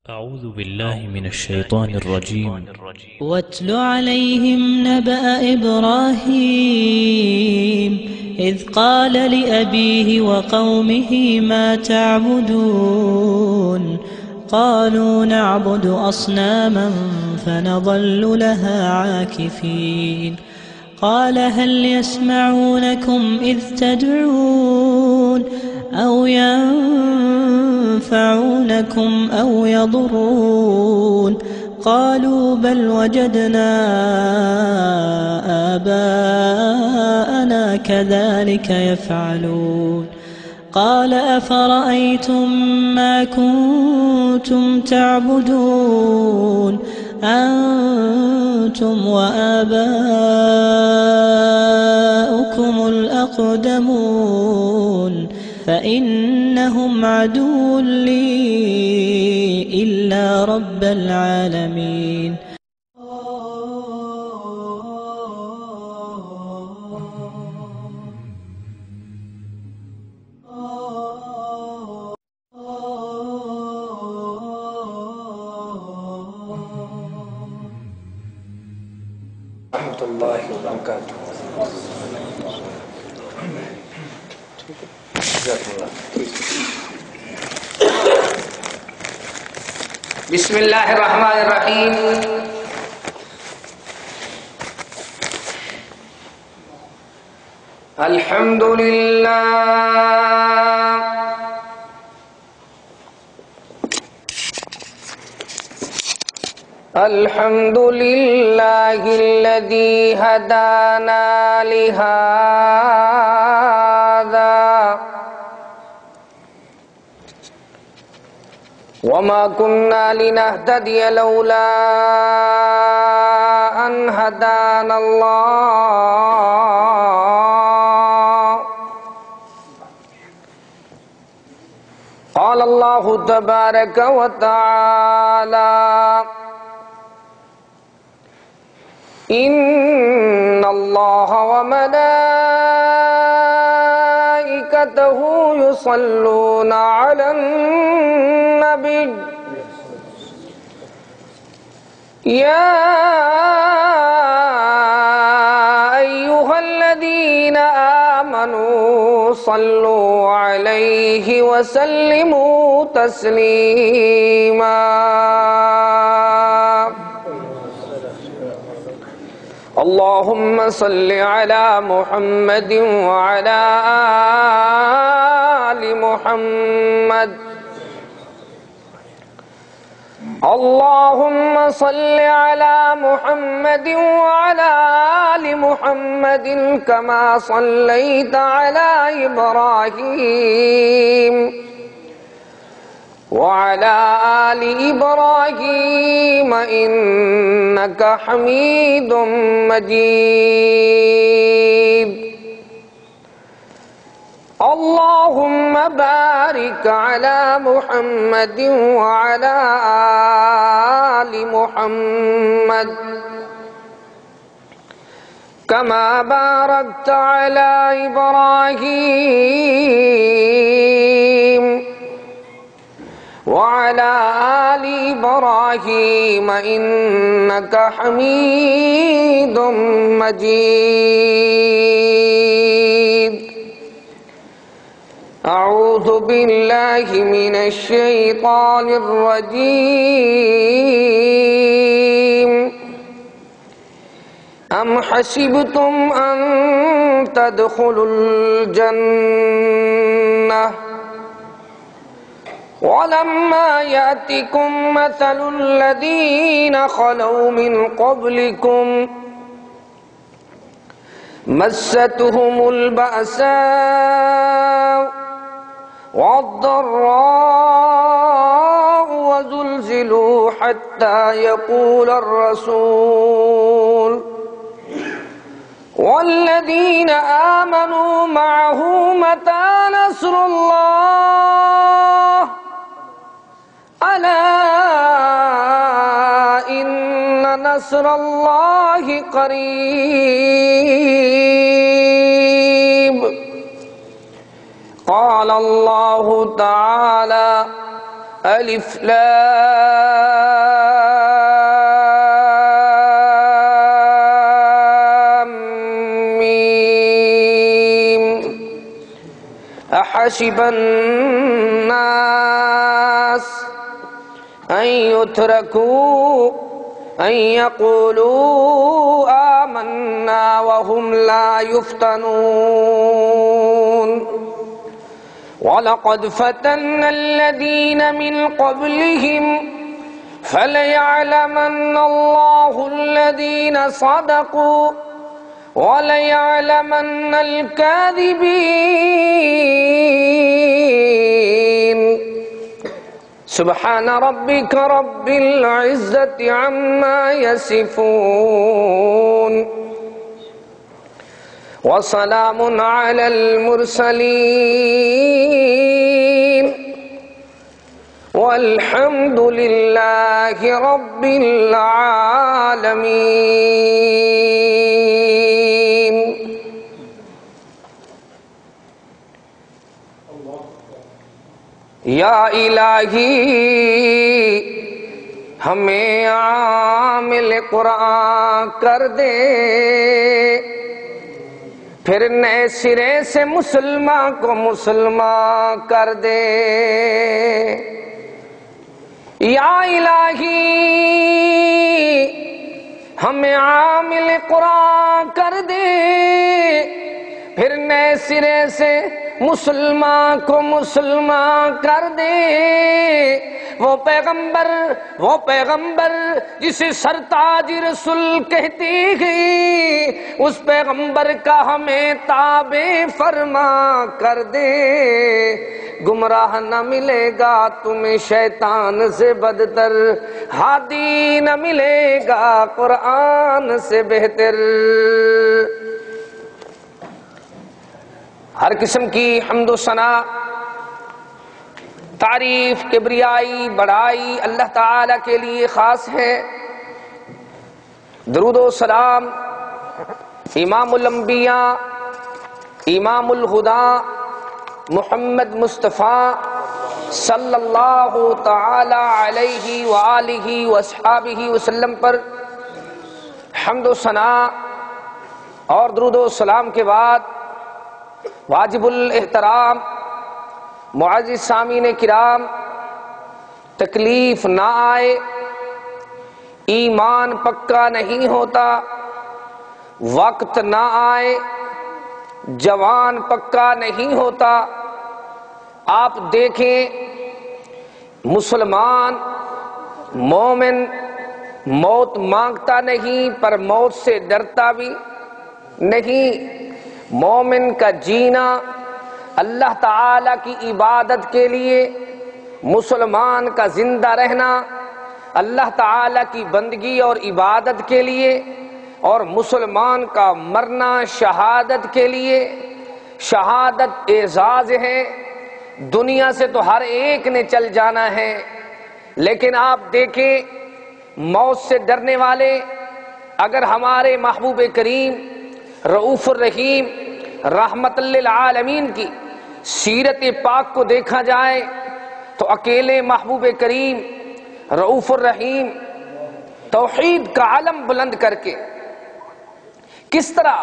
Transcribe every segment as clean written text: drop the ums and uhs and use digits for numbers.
أعوذ بالله من الشيطان الرجيم. واتل عليهم نبأ إبراهيم إذ قال لأبيه وقومه ما تعبدون قالوا نعبد أصناما فنظل لها عاكفين قال هل يسمعونكم إذ تدعون أو ينفعونكم أو يضرون قالوا بل وجدنا آباءنا كذلك يفعلون قال أفرأيتم ما كنتم تعبدون أنتم وآباؤكم الأقدمون فإنهم عدو لي إلا رب العالمين. ورحمۃ اللہ وبرکاتہ. بسم اللہ الرحمن الرحیم. الحمد للہ الحمد للہ الذی ہدانا لہذا وما كنا لنهتدي لولا أن هدانا الله. قال الله تبارك وتعالى إن الله وملائكته يصلون على النبي يا أيها الذين آمنوا صلوا عليه وسلموا تسليما. اللهم صل على محمد وعلى آل محمد. اللهم صل على محمد وعلى آل محمد كما صليت على إبراهيم وعلى آل إبراهيم إنك حميد مجيد. اللهم بارك على محمد وعلى آل محمد كما باركت على إبراهيم وعلى آل إبراهيم إنك حميد مجيد. أعوذ بالله من الشيطان الرجيم. أم حسبتم أن تدخلوا الجنة ولما يأتكم مثل الذين خلوا من قبلكم مستهم البأساء والضراء وزلزلوا حتى يقول الرسول والذين آمنوا معه متى نصر الله ألا إن نصر الله قريب. قال الله تعالى الف لام میم احسب الناس ان يتركوا ان يقولوا آمنا وهم لا يفتنون وَلَقَدْ فَتَنَّا الَّذِينَ مِنْ قَبْلِهِمْ فَلَيَعْلَمَنَّ اللَّهُ الَّذِينَ صَدَقُوا وَلَيَعْلَمَنَّ الْكَاذِبِينَ سبحان ربك رب العزة عما يصفون وسلام على المرسلين والحمد لله رب العالمين. یا الہی ہمیں عامل قرآن کر دے، پھر نئے سرے سے مسلمان کو مسلمان کر دے. یا الہی ہمیں عامل قرآن کر دے، پھر نئے سرے سے مسلمان کو مسلمان کر دے. وہ پیغمبر جسے سرتاج رسول کہتی گئی، اس پیغمبر کا ہمیں تابع فرما کر دے. گمراہ نہ ملے گا تمہیں شیطان سے بدتر، ہادی نہ ملے گا قرآن سے بہتر. ہر قسم کی حمد و ثنا، تعریف، کبریائی، بڑائی اللہ تعالی کے لیے خاص ہے. درود و سلام امام الانبیاء، امام الہدیٰ محمد مصطفیٰ صلی اللہ تعالی علیہ وآلہ وصحبہ وسلم پر حمد و ثنا اور درود و سلام کے بعد واجب الاحترام معزز سامعین کرام، تکلیف نہ آئے، ایمان پکا نہیں ہوتا، وقت نہ آئے، جوان پکا نہیں ہوتا. آپ دیکھیں مسلمان مومن موت مانگتا نہیں پر موت سے ڈرتا بھی نہیں. مومن کا جینا اللہ تعالی کی عبادت کے لیے، مسلمان کا زندہ رہنا اللہ تعالی کی بندگی اور عبادت کے لیے، اور مسلمان کا مرنا شہادت کے لیے. شہادت اعزاز ہے، دنیا سے تو ہر ایک نے چل جانا ہے، لیکن آپ دیکھیں موت سے ڈرنے والے اگر ہمارے محبوب کریم رؤوف الرحیم رحمت للعالمین کی سیرت پاک کو دیکھا جائے تو اکیلے محبوب کریم رؤوف الرحیم توحید کا علم بلند کر کے کس طرح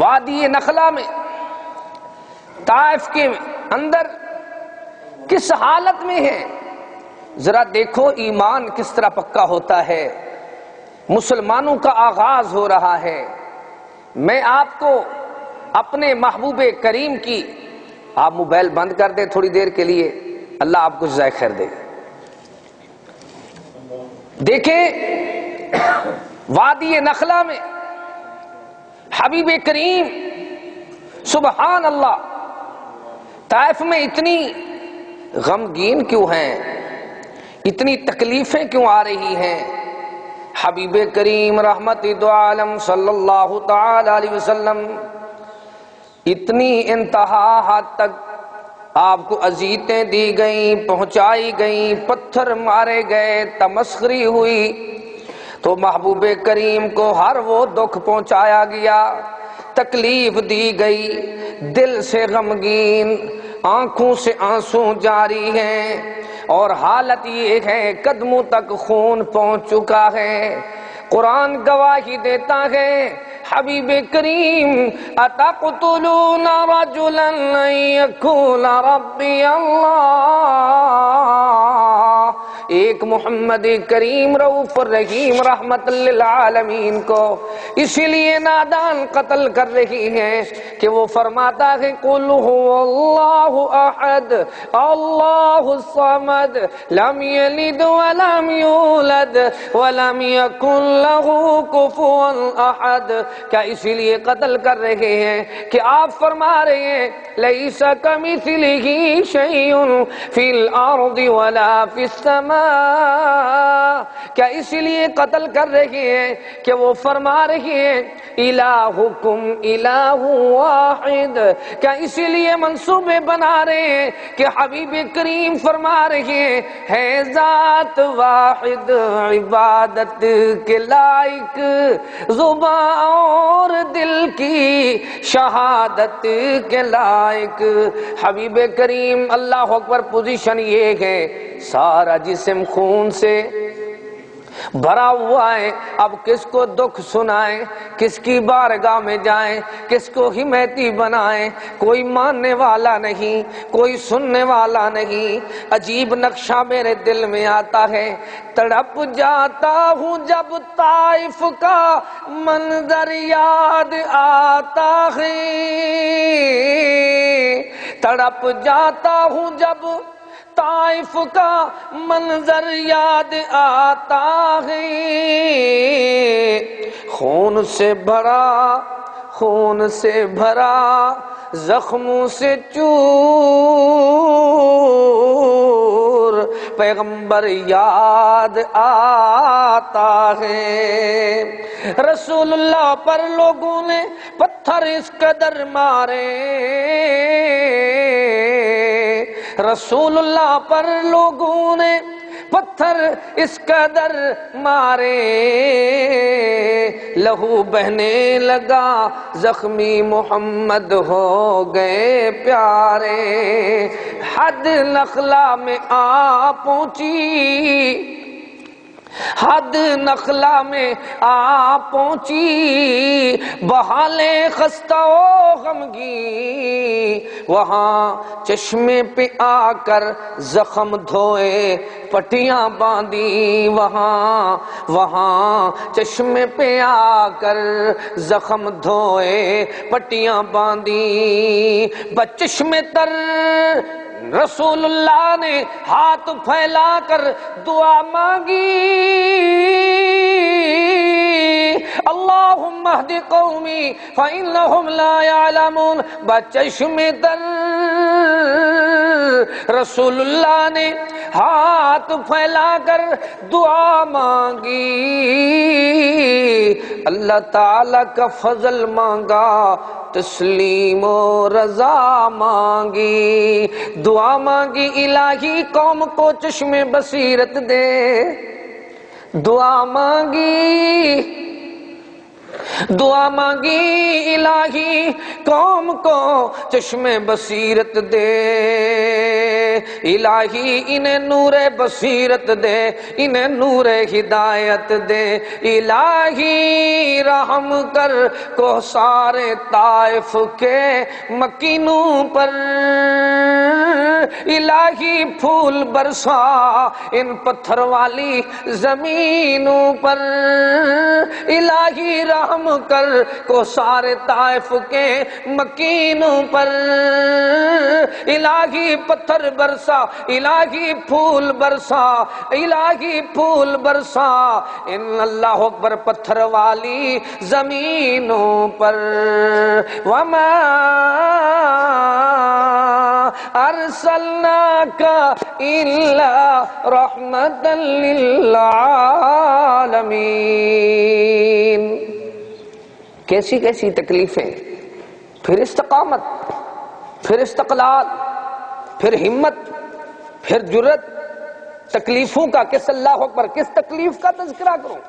وادی نخلا میں طائف کے اندر کس حالت میں ہے. ذرا دیکھو ایمان کس طرح پکا ہوتا ہے. مسلمانوں کا آغاز ہو رہا ہے. میں آپ کو اپنے محبوب کریم کی، آپ موبائل بند کر دیں تھوڑی دیر کے لیے، اللہ آپ کو جزائے خیر دے. دیکھیں وادی نخلا میں حبیب کریم سبحان اللہ طائف میں اتنی غمگین کیوں ہیں، اتنی تکلیفیں کیوں آ رہی ہیں. حبیب کریم رحمت دو عالم صلی اللہ تعالی علیہ وسلم اتنی انتہا حد تک آپ کو اذیتیں دی گئیں، پہنچائی گئیں، پتھر مارے گئے، تمسخری ہوئی، تو محبوب کریم کو ہر وہ دکھ پہنچایا گیا، تکلیف دی گئی، دل سے غمگین آنکھوں سے آنسو جاری ہیں، اور حالت یہ ہے قدموں تک خون پہنچ چکا ہے۔ قرآن گواہی دیتا ہے، حبیب کریم اتقتلون رجلا ان یقول ربی اللہ، ایک محمد کریم رؤوف الرحیم رحمت للعالمین کو اسی لیے نادان قتل کر رہی ہے کہ وہ فرماتا ہے قل هو اللہ احد اللہ الصمد لم یلد ولم یولد ولم یکن له کفوا احد۔ کیا اسی لیے قتل کر رہے ہیں کہ آپ فرما رہے ہیں لیس کمثلہ شیء فی الارض ولا فی السماء؟ کیا اسی لیے قتل کر رہے ہیں کہ وہ فرما رہے ہیں الہکم الہ واحد؟ کیا اسی لیے منصوبے بنا رہے ہیں کہ حبیب کریم فرما رہے ہیں ہے ذات واحد عبادت کے لائق، زباں اور دل کی شہادت کے لائق؟ حبیب کریم اللہ اکبر پوزیشن یہ ہے، سارا جسم خون سے بھرا ہوا ہے، اب کس کو دکھ سنائیں، کس کی بارگاہ میں جائیں، کس کو حمایتی بنائیں؟ کوئی ماننے والا نہیں، کوئی سننے والا نہیں۔ عجیب نقشہ میرے دل میں آتا ہے، تڑپ جاتا ہوں جب طائف کا منظر یاد آتا ہے، تڑپ جاتا ہوں جب طائف کا منظر یاد آتا ہے، خون سے بھرا زخموں سے چور پیغمبر یاد آتا ہے۔ رسول اللہ پر لوگوں نے پتھر اس قدر مارے، رسول اللہ پر لوگوں نے پتھر اس قدر مارے، لہو بہنے لگا زخمی محمد ہو گئے پیارے، حد نخلا میں آ پہنچی، حد نخلا میں آ پہنچی، بحالے خستہ و غمگین، وہاں چشمے پہ آ کر زخم دھوئے پٹیاں باندھی، وہاں چشمے پہ آ کر زخم دھوئے پٹیاں باندھی، بچشمے تر رسول اللہ نے ہاتھ پھیلا کر دعا مانگی، اللہم اہد قومی فإنہم لا یعلمون۔ بچشم تر رسول اللہ نے ہاتھ پھیلا کر دعا مانگی، اللہ تعالیٰ کا فضل مانگا، تسلیم و رضا مانگی، دعا مانگی الہی قوم کو چشم بصیرت دے، دعا مانگی الہی قوم کو چشم بصیرت دے، الہی انہیں نور بصیرت دے، انہیں نور ہدایت دے، الہی رحم کر کو سارے طائف کے مکینوں پر، الہی پھول برسا ان پتھر والی زمینوں پر، الہی رحم کر کو سارے طائف کے مکینوں پر، الہی پتھر برسا، الہی پھول برسا، الہی پھول برسا ان اللہ اکبر پتھر والی زمینوں پر۔ وما ارسلناک الا رحمتا للعالمین۔ کیسی کیسی تکلیفیں، پھر استقامت، پھر استقلال، پھر ہمت، پھر جرت، تکلیفوں کا کس اللہ اکبر کس تکلیف کا تذکرہ کروں؟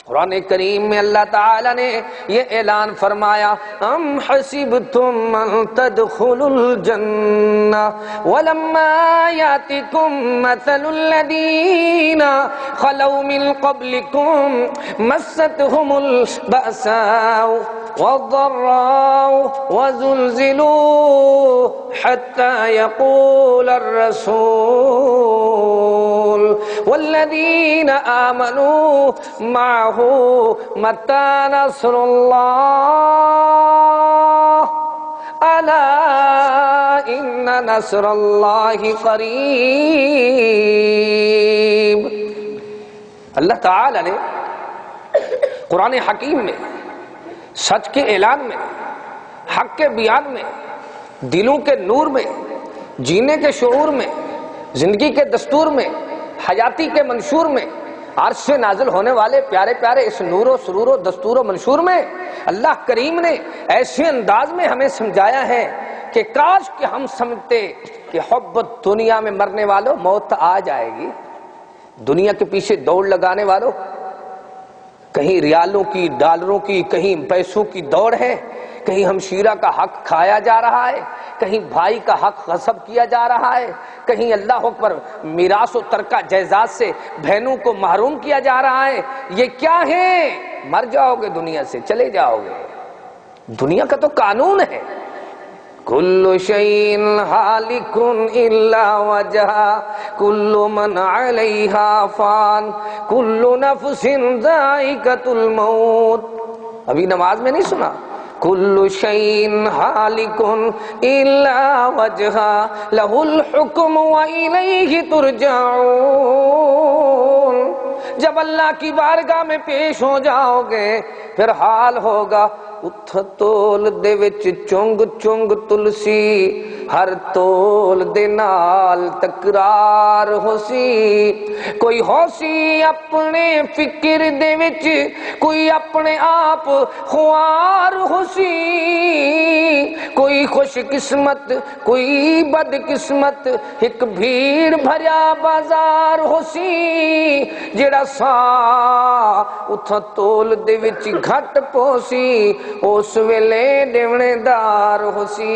قرآن کریم میں اللہ تعالی نے یہ اعلان فرمایا ام حسبتم ان تدخلوا الجنہ ولما یاتکم مثل الذین خلوا من قبلکم مستهم البأساء والضراء وزلزلوا حتى يقول الرسول والذين آمنوا معه متى نصر الله ألا إن نصر الله قریب۔ اللہ تعالی نے قرآن حکیم میں سچ کے اعلان میں، حق کے بیان میں، دلوں کے نور میں، جینے کے شعور میں، زندگی کے دستور میں، حیاتی کے منشور میں، عرش سے نازل ہونے والے پیارے پیارے اس نور و سرور و دستور و منشور میں اللہ کریم نے ایسے انداز میں ہمیں سمجھایا ہے کہ کاش کہ ہم سمجھتے کہ حب دنیا میں مرنے والوں موت آ جائے گی۔ دنیا کے پیچھے دوڑ لگانے والوں، کہیں ریالوں کی، ڈالروں کی، کہیں پیسوں کی دوڑ ہے، کہیں ہمشیرہ کا حق کھایا جا رہا ہے، کہیں بھائی کا حق غصب کیا جا رہا ہے، کہیں اللہ اکبر میراث و ترکہ جائیداد سے بہنوں کو محروم کیا جا رہا ہے۔ یہ کیا ہے؟ مر جاؤ گے، دنیا سے چلے جاؤ گے، دنیا کا تو قانون ہے۔ کل شیء ہالک الا وجہہ کل من علیہا فان کل نفس ذائقۃ الموت۔ ابھی نماز میں نہیں سنا؟ کل شیء ہالک الا وجہہ لہ الحکم والیہ ترجعون۔ جب اللہ کی بارگاہ میں پیش ہو جاؤ گے پھر حال ہوگا اتھ تول دے وچ چنگ چنگ تلسی، ہر تول دے نال تکرار ہوسی۔ کوئی ہوسی اپنے فکر دے وچ، کوئی اپنے آپ خوار ہوسی، کوئی خوش قسمت کوئی بد قسمت، ایک بھیڑ بھریا بازار ہوسی۔ جڑا سا اتھ تول دے وچ گھٹ پوسی اس ویلے دیونے دار ہوسی۔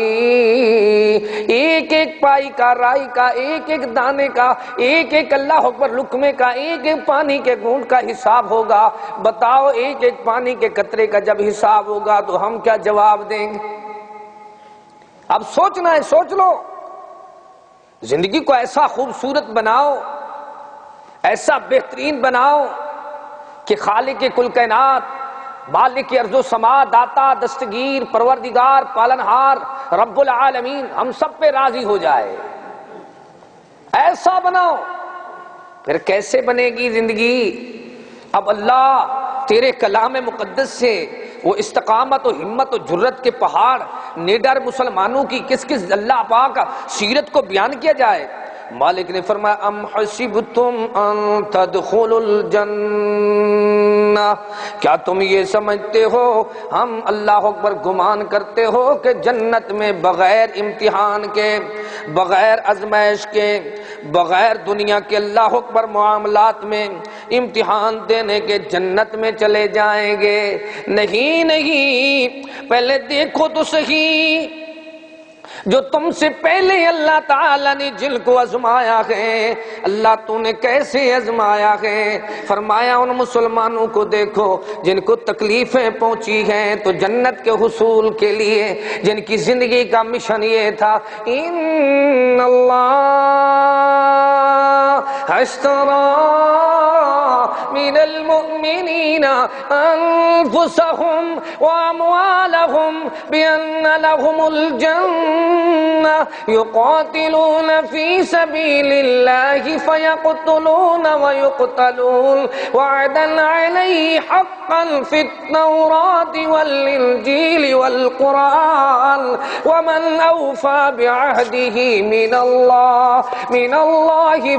ایک ایک پائی کا، رائی کا، ایک ایک دانے کا، ایک ایک اللہ اکبر لقمے کا، ایک ایک پانی کے گھونٹ کا حساب ہوگا۔ بتاؤ ایک ایک پانی کے قطرے کا جب حساب ہوگا تو ہم کیا جواب دیں گے؟ اب سوچنا ہے، سوچ لو، زندگی کو ایسا خوبصورت بناؤ، ایسا بہترین بناؤ کہ خالق کل کائنات، مالک ارض و سما، داتا دستگیر پروردگار پالنہار رب العالمین ہم سب پہ راضی ہو جائے۔ ایسا بناؤ۔ پھر کیسے بنے گی زندگی؟ اب اللہ تیرے کلام مقدس سے وہ استقامت و ہمت و جرت کے پہاڑ نڈر مسلمانوں کی کس کس اللہ پاک سیرت کو بیان کیا جائے۔ مالک نے فرمایا ام حسبتم ان تدخلوا الجنہ، کیا تم یہ سمجھتے ہو، ہم اللہ اکبر گمان کرتے ہو کہ جنت میں بغیر امتحان کے، بغیر آزمائش کے، بغیر دنیا کے اللہ اکبر معاملات میں امتحان دینے کے جنت میں چلے جائیں گے؟ نہیں نہیں، پہلے دیکھو تو صحیح، جو تم سے پہلے اللہ تعالیٰ نے جن کو آزمایا ہے، اللہ تو نے کیسے آزمایا ہے؟ فرمایا ان مسلمانوں کو دیکھو جن کو تکلیفیں پہنچی ہیں تو جنت کے حصول کے لیے جن کی زندگی کا مشن یہ تھا ان اللہ اشترى من المؤمنین انفسهم واموالهم بان لهم الجنہ يقاتلون في سبيل الله فيقتلون ويقتلون وعدا عليه حقا في التوراة والإنجيل والقرآن ومن أوفى بعهده من الله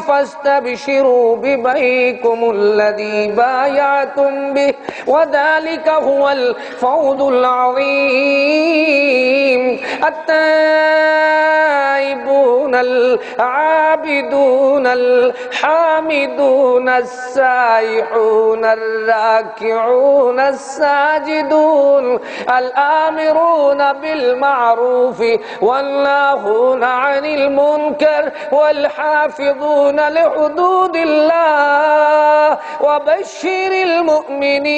فاستبشروا ببيعكم الذي بايعتم به وذلك هو الفوز العظيم التائبون العابدون الحامدون السائحون الراكعون الساجدون الآمرون بالمعروف والناهون عن المنكر والحافظون لحدود الله وبشر المؤمنین۔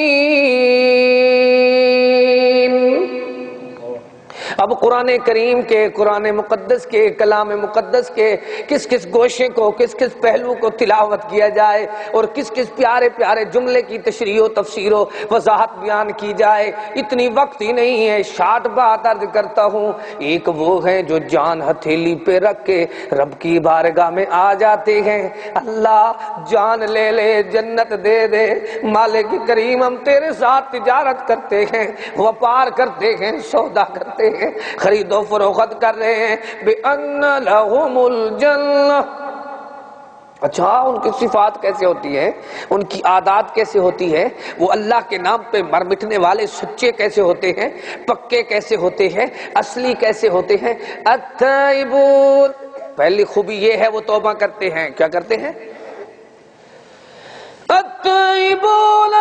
اب قرآن کریم کے، قرآن مقدس کے، کلام مقدس کے کس کس گوشے کو، کس کس پہلو کو تلاوت کیا جائے اور کس کس پیارے پیارے جملے کی تشریح و تفسیر و وضاحت بیان کی جائے، اتنی وقت ہی نہیں ہے، شارٹ بات عرض کرتا ہوں۔ ایک وہ ہیں جو جان ہتھیلی پہ رکھ کے رب کی بارگاہ میں آ جاتے ہیں، اللہ جان لے لے، جنت دے دے، مالک کریم ہم تیرے ساتھ تجارت کرتے ہیں، وپار کرتے ہیں، سودا کرتے ہیں، خرید و فروخت کر رہے ہیں، بِأَنَّ لَهُمُ الْجَنَّةِ۔ اچھا ان کی صفات کیسے ہوتی ہیں، ان کی عادات کیسے ہوتی ہے، وہ اللہ کے نام پہ مر مٹنے والے سچے کیسے ہوتے ہیں، پکے کیسے ہوتے ہیں، اصلی کیسے ہوتے ہیں؟ التائبون، پہلی خوبی یہ ہے وہ توبہ کرتے ہیں۔ کیا کرتے ہیں؟ التائبون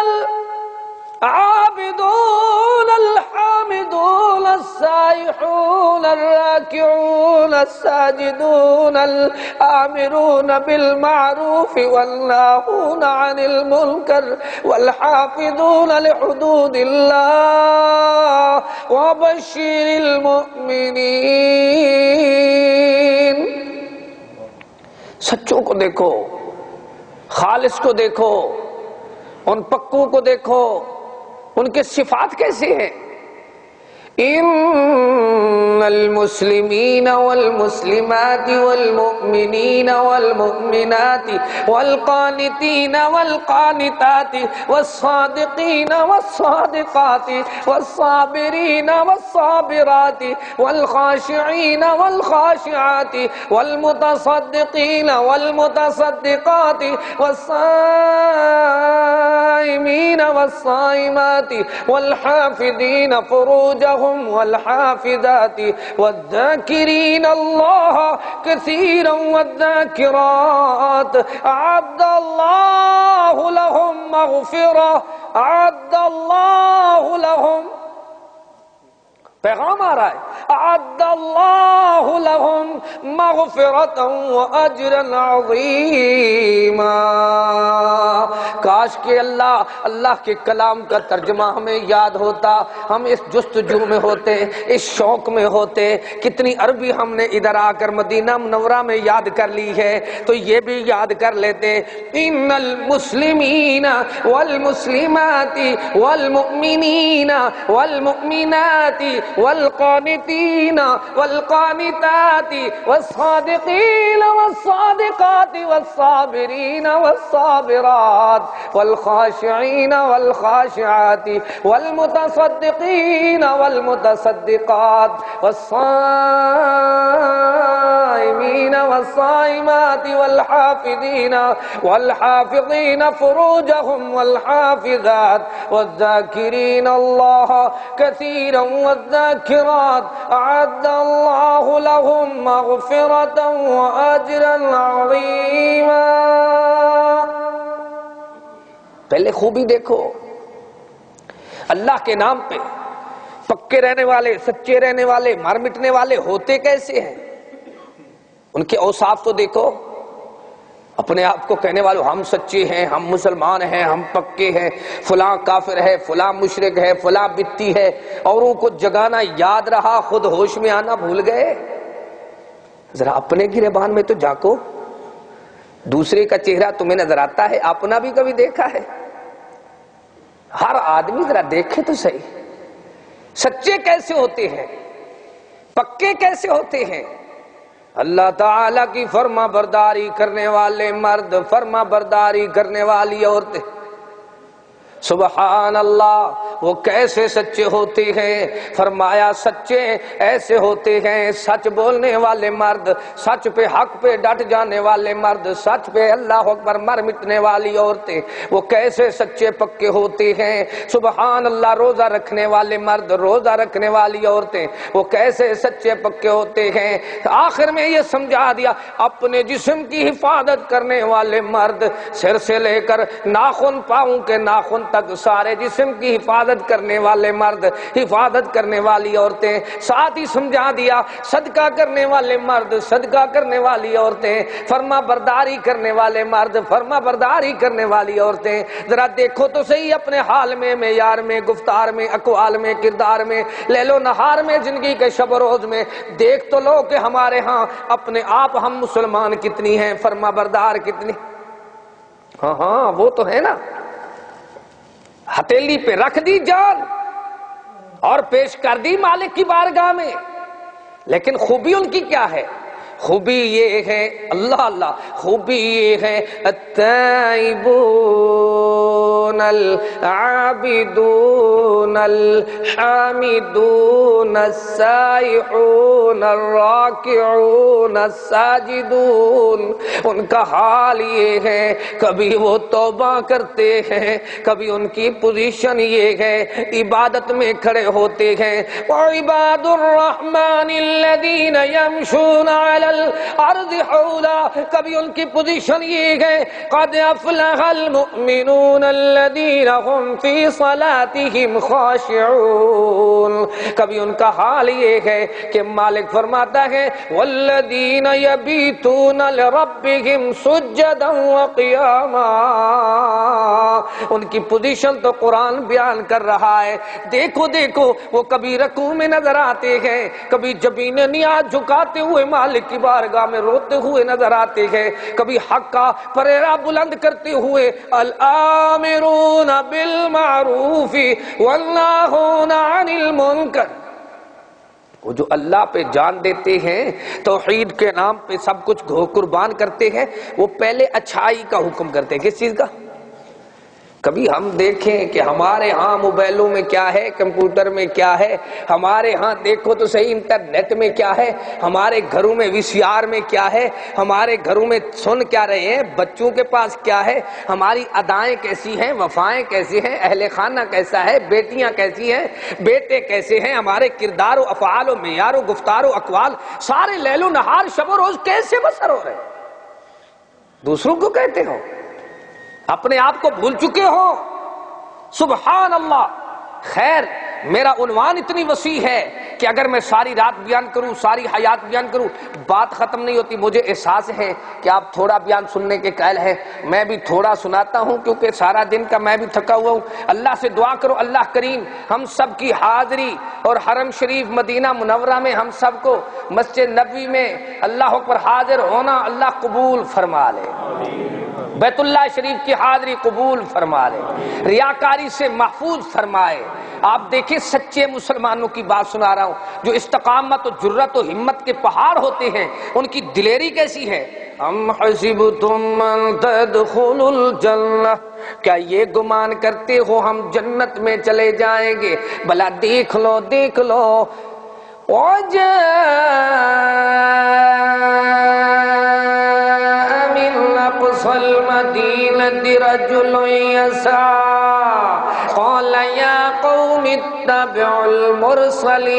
العابدون الحامدون السائحون الراكعون الساجدون الآمرون بالمعروف والناهون عن المنكر والحافظون لحدود الله وبشر المؤمنین۔ سچوں کو دیکھو، خالص کو دیکھو، ان پکوں کو دیکھو، ان کے صفات کیسے ہیں؟ ان المسلمین والمسلمات والمؤمنین والمؤمنات والقانتین والقانتات والصادقین والصادقات والصابرین والصابرات والخاشعین والخاشعات والمتصدقین والمتصدقات والصائمین والصائمات والحافظین فروجہم والحافظات والذاکرین اللہ کثیرا والذاکرات اعد اللہ لہم مغفرہ، اعد اللہ لہم، پیغام آ رہا ہے، اعد اللہ لہم مغفرۃ واجرا عظیما۔ کاش کہ اللہ کے کلام کا ترجمہ ہمیں یاد ہوتا، ہم اس جستجو میں ہوتے، اس شوق میں ہوتے۔ کتنی عربی ہم نے ادھر آ کر مدینہ منورہ میں یاد کر لی ہے، تو یہ بھی یاد کر لیتے۔ ان المسلمین والمسلمات والمؤمنین والمؤمنات والقانتین والقانتات والصادقین والصادقات والصابرین والصابرات والخاشعین والخاشعات والمتصدقین والمتصدقات والصائمین والصائمات والحافظین والحافظین فروجہم والحافظات والذاکرین اللہ کثیرا والذاکرات اعد اللہ لہم مغفرۃ واجرا عظیما۔ پہلے خوبی دیکھو، اللہ کے نام پہ پکے رہنے والے، سچے رہنے والے، مر مٹنے والے ہوتے کیسے ہیں، ان کے اوصاف تو دیکھو۔ اپنے آپ کو کہنے والوں ہم سچے ہیں، ہم مسلمان ہیں، ہم پکے ہیں، فلاں کافر ہے، فلاں مشرک ہے، فلاں بدتی ہے، اوروں کو جگانا یاد رہا، خود ہوش میں آنا بھول گئے۔ ذرا اپنے گریبان میں تو جھانکو، دوسرے کا چہرہ تمہیں نظر آتا ہے، اپنا بھی کبھی دیکھا ہے؟ ہر آدمی ذرا دیکھے تو صحیح، سچے کیسے ہوتے ہیں، پکے کیسے ہوتے ہیں؟ اللہ تعالیٰ کی فرما برداری کرنے والے مرد، فرما برداری کرنے والی عورتیں، سبحان اللہ، وہ کیسے سچے ہوتے ہیں؟ فرمایا سچے ایسے ہوتے ہیں سچ بولنے والے مرد، سچ پہ حق پہ ڈٹ جانے والے مرد، سچ پہ اللہ اکبر مر مٹنے والی عورتیں، وہ کیسے سچے پکے ہوتے ہیں؟ سبحان اللہ، روزہ رکھنے والے مرد، روزہ رکھنے والی عورتیں، وہ کیسے سچے پکے ہوتے ہیں؟ آخر میں یہ سمجھا دیا اپنے جسم کی حفاظت کرنے والے مرد، سر سے لے کر ناخن پاؤں کے ناخن تک سارے جسم کی حفاظت کرنے والے مرد، حفاظت کرنے والی عورتیں، ساتھ ہی سمجھا دیا صدقہ کرنے والے مرد، صدقہ کرنے والی عورتیں، فرما برداری کرنے والے مرد، فرما برداری کرنے والی عورتیں۔ ذرا دیکھو تو صحیح اپنے حال میں، معیار میں، گفتار میں، اقوال میں، کردار میں، لیل و نہار میں، زندگی کے شب و روز میں، دیکھ تو لو کہ ہمارے ہاں اپنے آپ ہم مسلمان کتنی ہیں، فرما بردار کتنی؟ ہاں وہ تو ہے نا، ہتھیلی پہ رکھ دی جان اور پیش کر دی مالک کی بارگاہ میں، لیکن خوبی ان کی کیا ہے؟ خوبی یہ ہے، اللہ اللہ، خوبی یہ ہے التائبون العابدون الحامدون السائحون الراکعون الساجدون۔ ان کا حال یہ ہے، کبھی وہ توبہ کرتے ہیں، کبھی ان کی پوزیشن یہ ہے عبادت میں کھڑے ہوتے ہیں۔ وعباد الرحمن الذین یمشون علی الارض حولا، کبھی ان کی پوزیشن یہ ہے قد افلح المؤمنون الذین هم فی صلاتهم خاشعون، کبھی ان کا حال یہ ہے کہ مالک فرماتا ہے والذین یبیتون لربهم سجدا وقیاما۔ ان کی پوزیشن تو قرآن بیان کر رہا ہے، دیکھو دیکھو وہ کبھی رکوع میں نظر آتے ہیں، کبھی جبین نیاز جھکاتے ہوئے مالک کی بارگاہ میں روتے ہوئے نظر آتے ہیں، کبھی حق کا پریرا بلند کرتے ہوئے الآمرون بالمعروف والناہون عن المنکر۔ وہ جو اللہ پہ جان دیتے ہیں، توحید کے نام پہ سب کچھ قربان کرتے ہیں، وہ پہلے اچھائی کا حکم کرتے ہیں۔ کس چیز کا؟ کبھی ہم دیکھیں کہ ہمارے ہاں موبائلوں میں کیا ہے، کمپیوٹر میں کیا ہے، ہمارے ہاں دیکھو تو صحیح انٹرنیٹ میں کیا ہے، ہمارے گھروں میں وی سی آر میں کیا ہے، ہمارے گھروں میں سن کیا رہے ہیں، بچوں کے پاس کیا ہے، ہماری ادائیں کیسی ہیں، وفائیں کیسی ہیں، اہل خانہ کیسا ہے، بیٹیاں کیسی ہیں، بیٹے کیسے ہیں، ہمارے کردار و افعال و معیار و گفتار و اقوال، سارے لیل و نہار شب و روز کیسے بسر ہو رہے ہیں؟ دوسروں کو کہتے ہو، اپنے آپ کو بھول چکے ہو؟ سبحان اللہ۔ خیر، میرا عنوان اتنی وسیع ہے کہ اگر میں ساری رات بیان کروں، ساری حیات بیان کروں، بات ختم نہیں ہوتی۔ مجھے احساس ہے کہ آپ تھوڑا بیان سننے کے قائل ہیں، میں بھی تھوڑا سناتا ہوں کیونکہ سارا دن کا میں بھی تھکا ہوا ہوں۔ اللہ سے دعا کرو اللہ کریم ہم سب کی حاضری اور حرم شریف مدینہ منورہ میں ہم سب کو مسجد نبوی میں اللہ اکبر حاضر ہونا اللہ قبول فرما لے، بیت اللہ شریف کی حاضری قبول فرما لے، ریاکاری سے محفوظ فرمائے۔ آپ دیکھیں سچے مسلمانوں کی بات سنا رہا ہوں، جو استقامت و جرت و ہمت کے پہاڑ ہوتے ہیں، ان کی دلیری کیسی ہے؟ ام حسبتم ان تدخلوا الجنہ، کیا یہ گمان کرتے ہو ہم جنت میں چلے جائیں گے؟ بھلا دیکھ لو دیکھ لو، الْمَدِينَةِ رَجُلٌ يَسْعَىٰ قَالَ يَا قَوْمِ اتَّبِعُوا الْمُرْسَلِينَ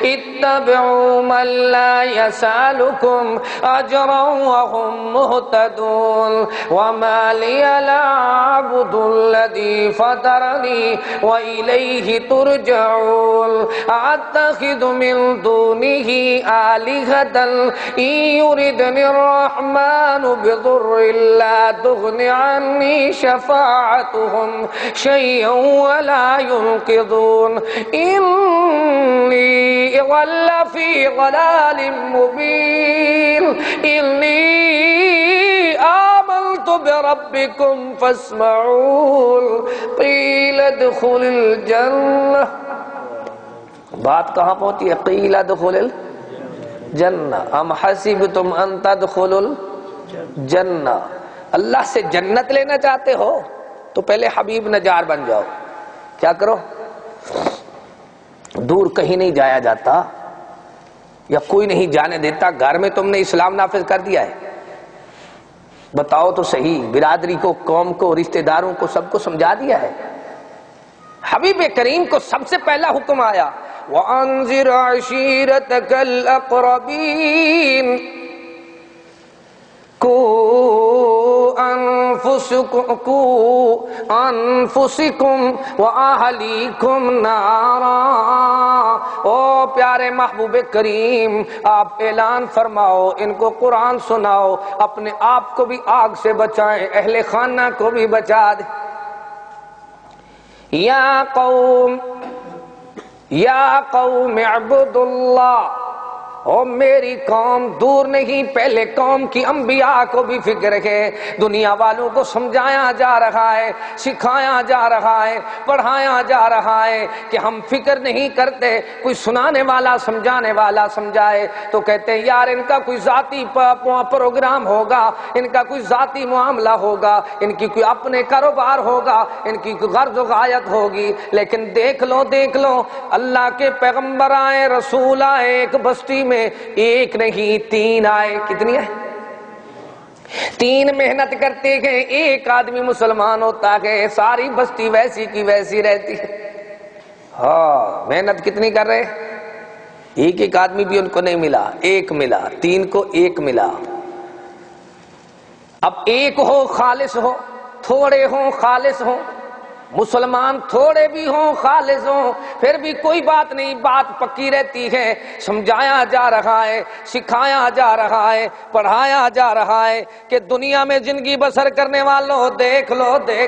اتَّبِعُوا مَن لَّا يَسْأَلُكُمْ أَجْرًا وَهُم مُّهْتَدُونَ وَمَا لِيَ لَا أَعْبُدُ الَّذِي فَطَرَنِي وَإِلَيْهِ تُرْجَعُونَ أَتَّخِذُ مِن دُونِهِ آلِهَةً إِن يُرِدْنِ الرحمن بضر لا تغن عني شفاعتهم شيئا ولا ينقذون إني ضل في ضلال مبين إني آمنت بربكم فاسمعون قيل ادخل الجنة۔ بات کہاں پہنچی ہے؟ قیل ادخل الجنہ ام حسبتم ان تدخلوا الجنہ۔ اللہ سے جنت لینا چاہتے ہو؟ تو پہلے حبیب نجار بن جاؤ. کیا کرو؟ دور کہیں نہیں جایا جاتا یا کوئی نہیں جانے دیتا. گھر میں تم نے اسلام نافذ کر دیا ہے. بتاؤ تو صحیح، برادری کو، قوم کو، رشتہ داروں کو، سب کو سمجھا دیا ہے. حبیب کریم کو سب سے پہلا حکم آیا وَأَنذِرْ عَشِيرَتَكَ الْأَقْرَبِينَ قُوا أَنفُسِكُمْ وَأَهْلِيكُمْ نَارًا. او پیارے محبوب کریم، آپ اعلان فرماؤ، ان کو قرآن سناؤ، اپنے آپ کو بھی آگ سے بچائیں، اہل خانہ کو بھی بچا دیں. یا قوم اعبدوا اللہ. او میری قوم، دور نہیں، پہلے قوم کی انبیاء کو بھی فکر ہے. دنیا والوں کو سمجھایا جا رہا ہے، سکھایا جا رہا ہے، پڑھایا جا رہا ہے کہ ہم فکر نہیں کرتے. کوئی سنانے والا، سمجھانے والا سمجھائے تو کہتے ہیں یار ان کا کوئی ذاتی پروگرام ہوگا، ان کا کوئی ذاتی معاملہ ہوگا، ان کی کوئی اپنے کاروبار ہوگا، ان کی کوئی غرض و غایت ہوگی. لیکن دیکھ لو اللہ کے پیغمبر آئے، رسول آئے، ایک بستی میں ایک نہیں 3 آئے. کتنی ہے؟ 3 محنت کرتے ہیں، ایک آدمی مسلمان ہوتا ہے، ساری بستی ویسی کی ویسی رہتی ہے. ہاں، محنت کتنی کر رہے؟ ایک آدمی بھی ان کو نہیں ملا، ایک ملا. 3 کو 1 ملا. اب ایک ہو خالص ہو، تھوڑے ہوں خالص ہوں، مسلمان تھوڑے بھی ہوں خالص ہوں، پھر بھی کوئی بات نہیں، بات پکی رہتی ہے. سمجھایا جا رہا ہے، سکھایا جا رہا ہے، پڑھایا جا رہا ہے کہ دنیا میں زندگی بسر کرنے والوں دیکھ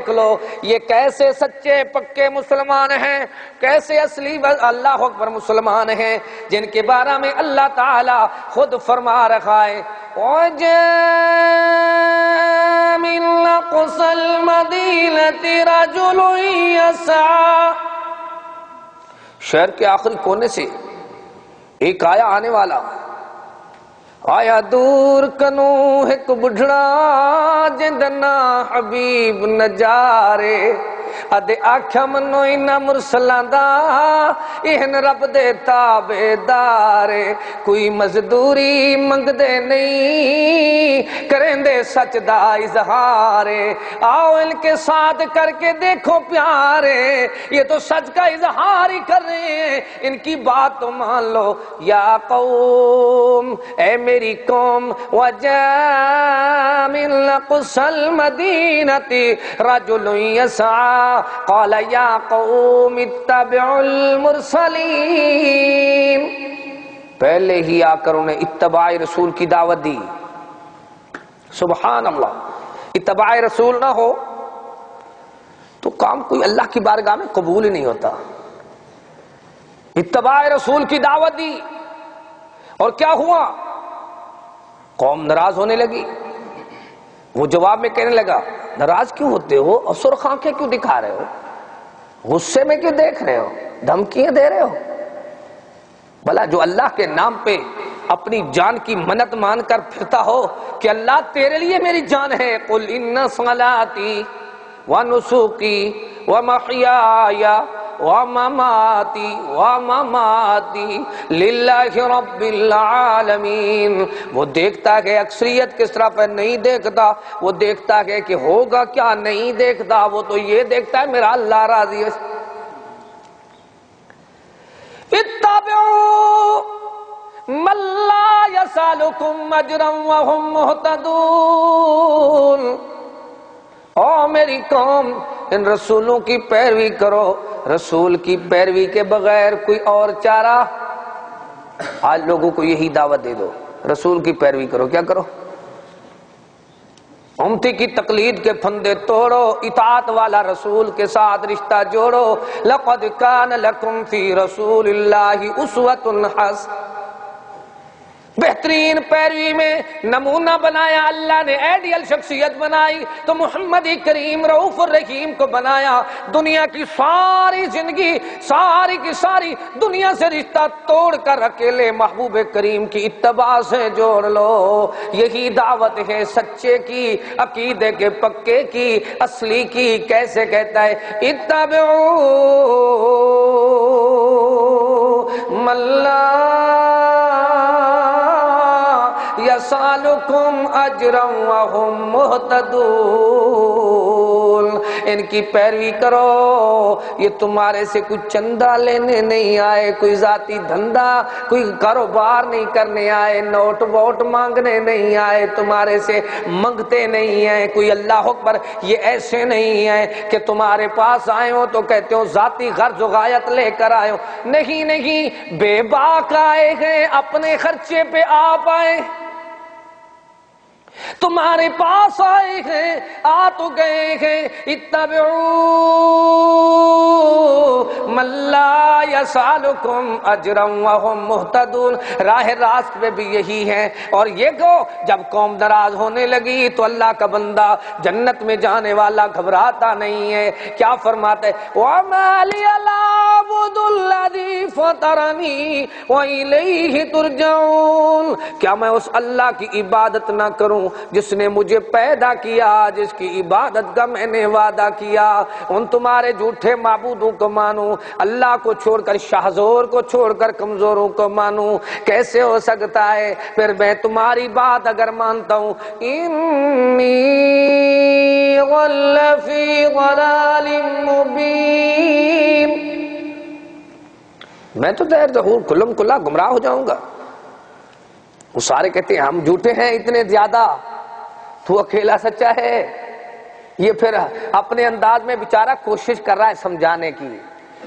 لو یہ کیسے سچے پکے مسلمان ہیں، کیسے اصلی اللہ اکبر مسلمان ہیں، جن کے بارے میں اللہ تعالی خود فرما رہا ہے مِنْ أَقْصَى الْمَدِينَةِ رَجُلٌ يَسْعَىٰ. شہر کے آخری کونے سے ایک آنے والا آیا دور کنو ایک بڑھڑا جندنا حبیب نجارے. ادے آکھیا منو انہاں مرسلاں دا اہن رب دے تابعدارے. کوئی مزدوری منگ دے نہیں، کریں دے سچ دا اظہارے. آؤ ان کے ساتھ کر کے دیکھو پیارے، یہ تو سچ کا اظہار ہی کر رہے ہیں، ان کی بات تو مان لو. یا قوم، اے میری قوم، وَجَاءَ مِنْ أَقْصَى الْمَدِينَةِ رَجُلٌ يَسْعَىٰ قال یا قوم اتبعوا المرسلین. پہلے ہی آ کر انہیں اتباع رسول کی دعوت دی. سبحان اللہ. اتباع رسول نہ ہو تو کام کوئی اللہ کی بارگاہ میں قبول ہی نہیں ہوتا. اتباع رسول کی دعوت دی اور کیا ہوا؟ قوم ناراض ہونے لگی. وہ جواب میں کہنے لگا ناراض کیوں ہوتے ہو اور سرخ آنکھیں کیوں دکھا رہے ہو، غصے میں کیوں دیکھ رہے ہو، دھمکیاں دے رہے ہو؟ بھلا جو اللہ کے نام پہ اپنی جان کی منت مان کر پھرتا ہو کہ اللہ تیرے لیے میری جان ہے. قل ان صلاتی ونسوکی ومحیای ومماتی للہ رب العالمین. وہ دیکھتا ہے اکثریت کس طرح پر نہیں دیکھتا، وہ دیکھتا ہے کہ ہوگا کیا نہیں دیکھتا، وہ تو یہ دیکھتا ہے میرا اللہ راضی ہے. اتبعوا من لا یسألکم اجرا وهم مہتدون. او میری قوم، ان رسولوں کی پیروی کرو. رسول کی پیروی کے بغیر کوئی اور چارہ؟ آج لوگوں کو یہی دعوت دے دو، رسول کی پیروی کرو. کیا کرو؟ امتی کی تقلید کے پھندے توڑو، اطاعت والا رسول کے ساتھ رشتہ جوڑو. لقد کان لکم فی رسول اللہ اسوۃ حسنہ. بہترین پیروی میں نمونہ بنایا اللہ نے، آئیڈیل شخصیت بنائی تو محمد کریم رؤوف الرحیم کو بنایا۔ دنیا کی ساری زندگی، ساری کی ساری دنیا سے رشتہ توڑ کر اکیلے محبوب کریم کی اتباع سے جوڑ لو۔ یہی دعوت ہے سچے کی، عقیدے کے پکے کی، اصلی کی۔ کیسے کہتا ہے؟ اتبعوا من لا یسألکم اجرا وہم مہتدون۔ ان کی پیروی کرو، یہ تمہارے سے کوئی چندہ لینے نہیں آئے، کوئی ذاتی دھندا، کوئی کاروبار نہیں کرنے آئے، نوٹ ووٹ مانگنے نہیں آئے، تمہارے سے منگتے نہیں ہیں۔ کوئی اللہ اکبر، یہ ایسے نہیں ہیں کہ تمہارے پاس آئے ہو تو کہتے ہو ذاتی غرض و غایت لے کر آئے ہو۔ نہیں نہیں، بے باک آئے ہیں، اپنے خرچے پہ آپ آئے، تمہارے پاس آئے ہیں، آ تو گئے ہیں۔ اتبعوا من لا یسألکم اجرا وہم مہتدون۔ راہ راست پہ بھی یہی ہے۔ اور یہ کو جب قوم ناراض ہونے لگی تو اللہ کا بندہ جنت میں جانے والا گھبراتا نہیں ہے۔ کیا فرماتا ہے؟ وَمَا لِيَ لَا أَعْبُدُ الَّذِي فَطَرَنِي وَإِلَيْهِ تُرْجَعُونَ۔ کیا میں اس اللہ کی عبادت نہ کروں جس نے مجھے پیدا کیا، جس کی عبادت کا میں نے وعدہ کیا؟ ان تمہارے جھوٹے معبودوں کو مانوں، اللہ کو چھوڑ کر، شاہزور کو چھوڑ کر کمزوروں کو مانوں؟ کیسے ہو سکتا ہے؟ پھر میں تمہاری بات اگر مانتا ہوں، انی لفی ضلال مبین، میں تو دیر ظہور کلم کلا گمراہ ہو جاؤں گا۔ وہ سارے کہتے ہیں ہم جھوٹے ہیں اتنے زیادہ، تو اکیلا سچا ہے۔ یہ پھر اپنے انداز میں بیچارہ کوشش کر رہا ہے سمجھانے کی۔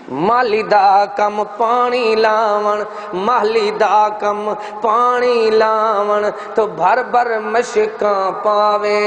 مالی دا کم پانی لاون، مالی دا کم پانی لاون، تو بھر بھر مشکاں پاوے،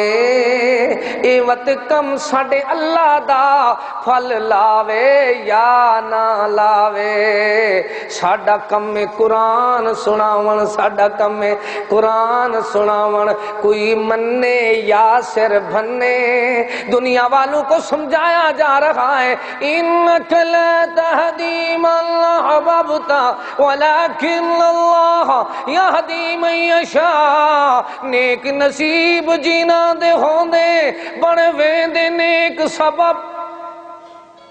اے وت کم ساڈے اللہ دا پھل لاوے یا نہ لاوے۔ ساڈا کم ہے قرآن سناون، ساڈا کم ہے قرآن سناون، کوئی منے یا سر بھنے۔ دنیا والوں کو سمجھایا جا رہا ہے، انک لا تہدی من احببت ولکن اللہ یہدی من یشاء۔ نیک نصیب جینا دے ہوندے بڑے ویندے نیک سبب۔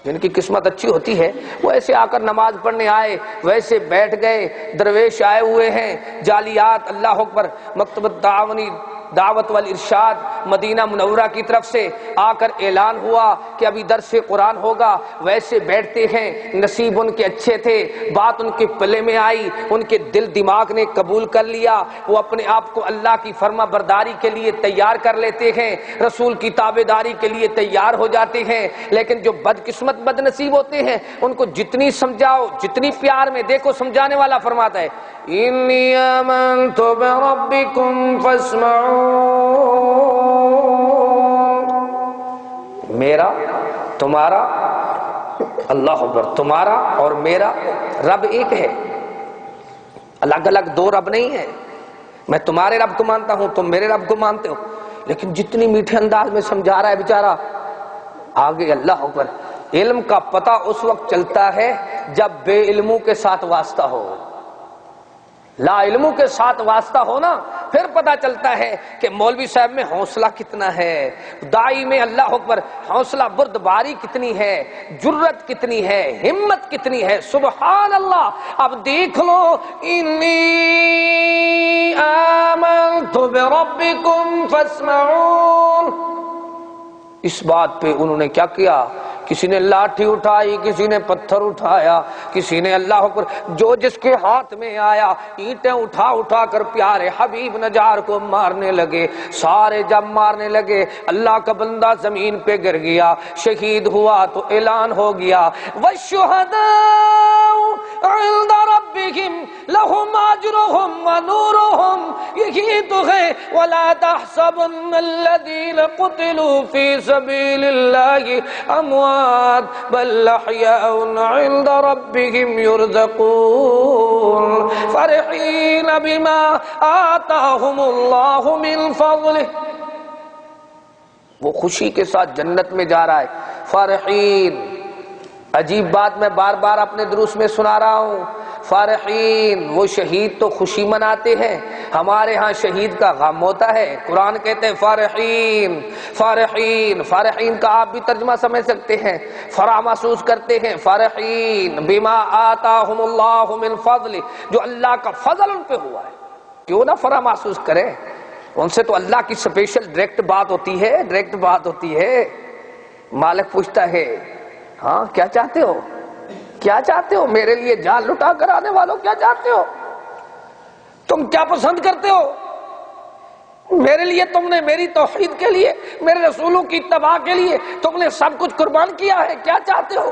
جن کی قسمت اچھی ہوتی ہے وہ ایسے آ کر نماز پڑھنے آئے، ویسے بیٹھ گئے۔ درویش آئے ہوئے ہیں، جالیات، اللہ اکبر، مکتبۃ تعاونی دعوت والارشاد مدینہ منورہ کی طرف سے آ کر اعلان ہوا کہ ابھی درس قرآن ہوگا، ویسے بیٹھتے ہیں۔ نصیب ان کے اچھے تھے، بات ان کے پلے میں آئی، ان کے دل دماغ نے قبول کر لیا، وہ اپنے آپ کو اللہ کی فرما برداری کے لیے تیار کر لیتے ہیں، رسول کی تابعداری کے لیے تیار ہو جاتے ہیں۔ لیکن جو بد قسمت بد نصیب ہوتے ہیں ان کو جتنی سمجھاؤ، جتنی پیار میں دیکھو، سمجھانے والا فرماتا ہے انی آمنت بربکم فاسمعون۔ میرا، تمہارا، اللہ اکبر، تمہارا اور میرا رب ایک ہے، الگ الگ دو رب نہیں ہے۔ میں تمہارے رب کو مانتا ہوں، تم میرے رب کو مانتے ہو۔ لیکن جتنی میٹھے انداز میں سمجھا رہا ہے بیچارہ، آگے اللہ اکبر۔ علم کا پتہ اس وقت چلتا ہے جب بے علموں کے ساتھ واسطہ ہو، لا علموں کے ساتھ واسطہ ہونا، پھر پتہ چلتا ہے کہ مولوی صاحب میں حوصلہ کتنا ہے، دائی میں اللہ اکبر حوصلہ بردباری کتنی ہے، جرت کتنی ہے، ہمت کتنی ہے، سبحان اللہ۔ اب دیکھ لو، انی آمنت بربکم فاسمعون۔ اس بات پہ انہوں نے کیا کیا؟ کسی نے لاٹھی اٹھائی، کسی نے پتھر اٹھایا، کسی نے اللہ اکبر جو جس کے ہاتھ میں آیا اینٹیں اٹھا اٹھا کر پیارے حبیب نجار کو مارنے لگے۔ سارے جب مارنے لگے، اللہ کا بندہ زمین پہ گر گیا، شہید ہوا تو اعلان ہو گیا، وَالشُّهَدَاءُ عند ربهم لهم اجرهم ونورهم، یہی تو ہے ولا تحسبن الذين قتلوا في سبيل الله اموات بل احياء عند ربهم يرزقون فرحين بما آتاهم الله من فضله، وہ خوشی کے ساتھ جنت میں جا رہا ہے. فارحین، عجیب بات میں بار بار اپنے دروس میں سنا رہا ہوں. فارحین، وہ شہید تو خوشی مناتے ہیں، ہمارے ہاں شہید کا غم ہوتا ہے. قرآن کہتے ہیں فارحین. فارحین، فارحین کا آپ بھی ترجمہ سمجھ سکتے ہیں، فرح محسوس کرتے ہیں. فارحین بما آتاہم اللہ من فضل، جو اللہ کا فضل ان پہ ہوا ہے، کیوں نہ فرح محسوس کریں؟ ان سے تو اللہ کی سپیشل ڈائریکٹ بات ہوتی ہے، ڈائریکٹ بات ہوتی ہے. مالک پوچھتا ہے ہاں کیا چاہتے ہو، کیا چاہتے ہو میرے لیے جان لٹا کر آنے والوں، کیا چاہتے ہو، تم کیا پسند کرتے ہو میرے لیے؟ تم نے میری توحید کے لیے، میرے رسولوں کی اتباع کے لیے تم نے سب کچھ قربان کیا ہے، کیا چاہتے ہو؟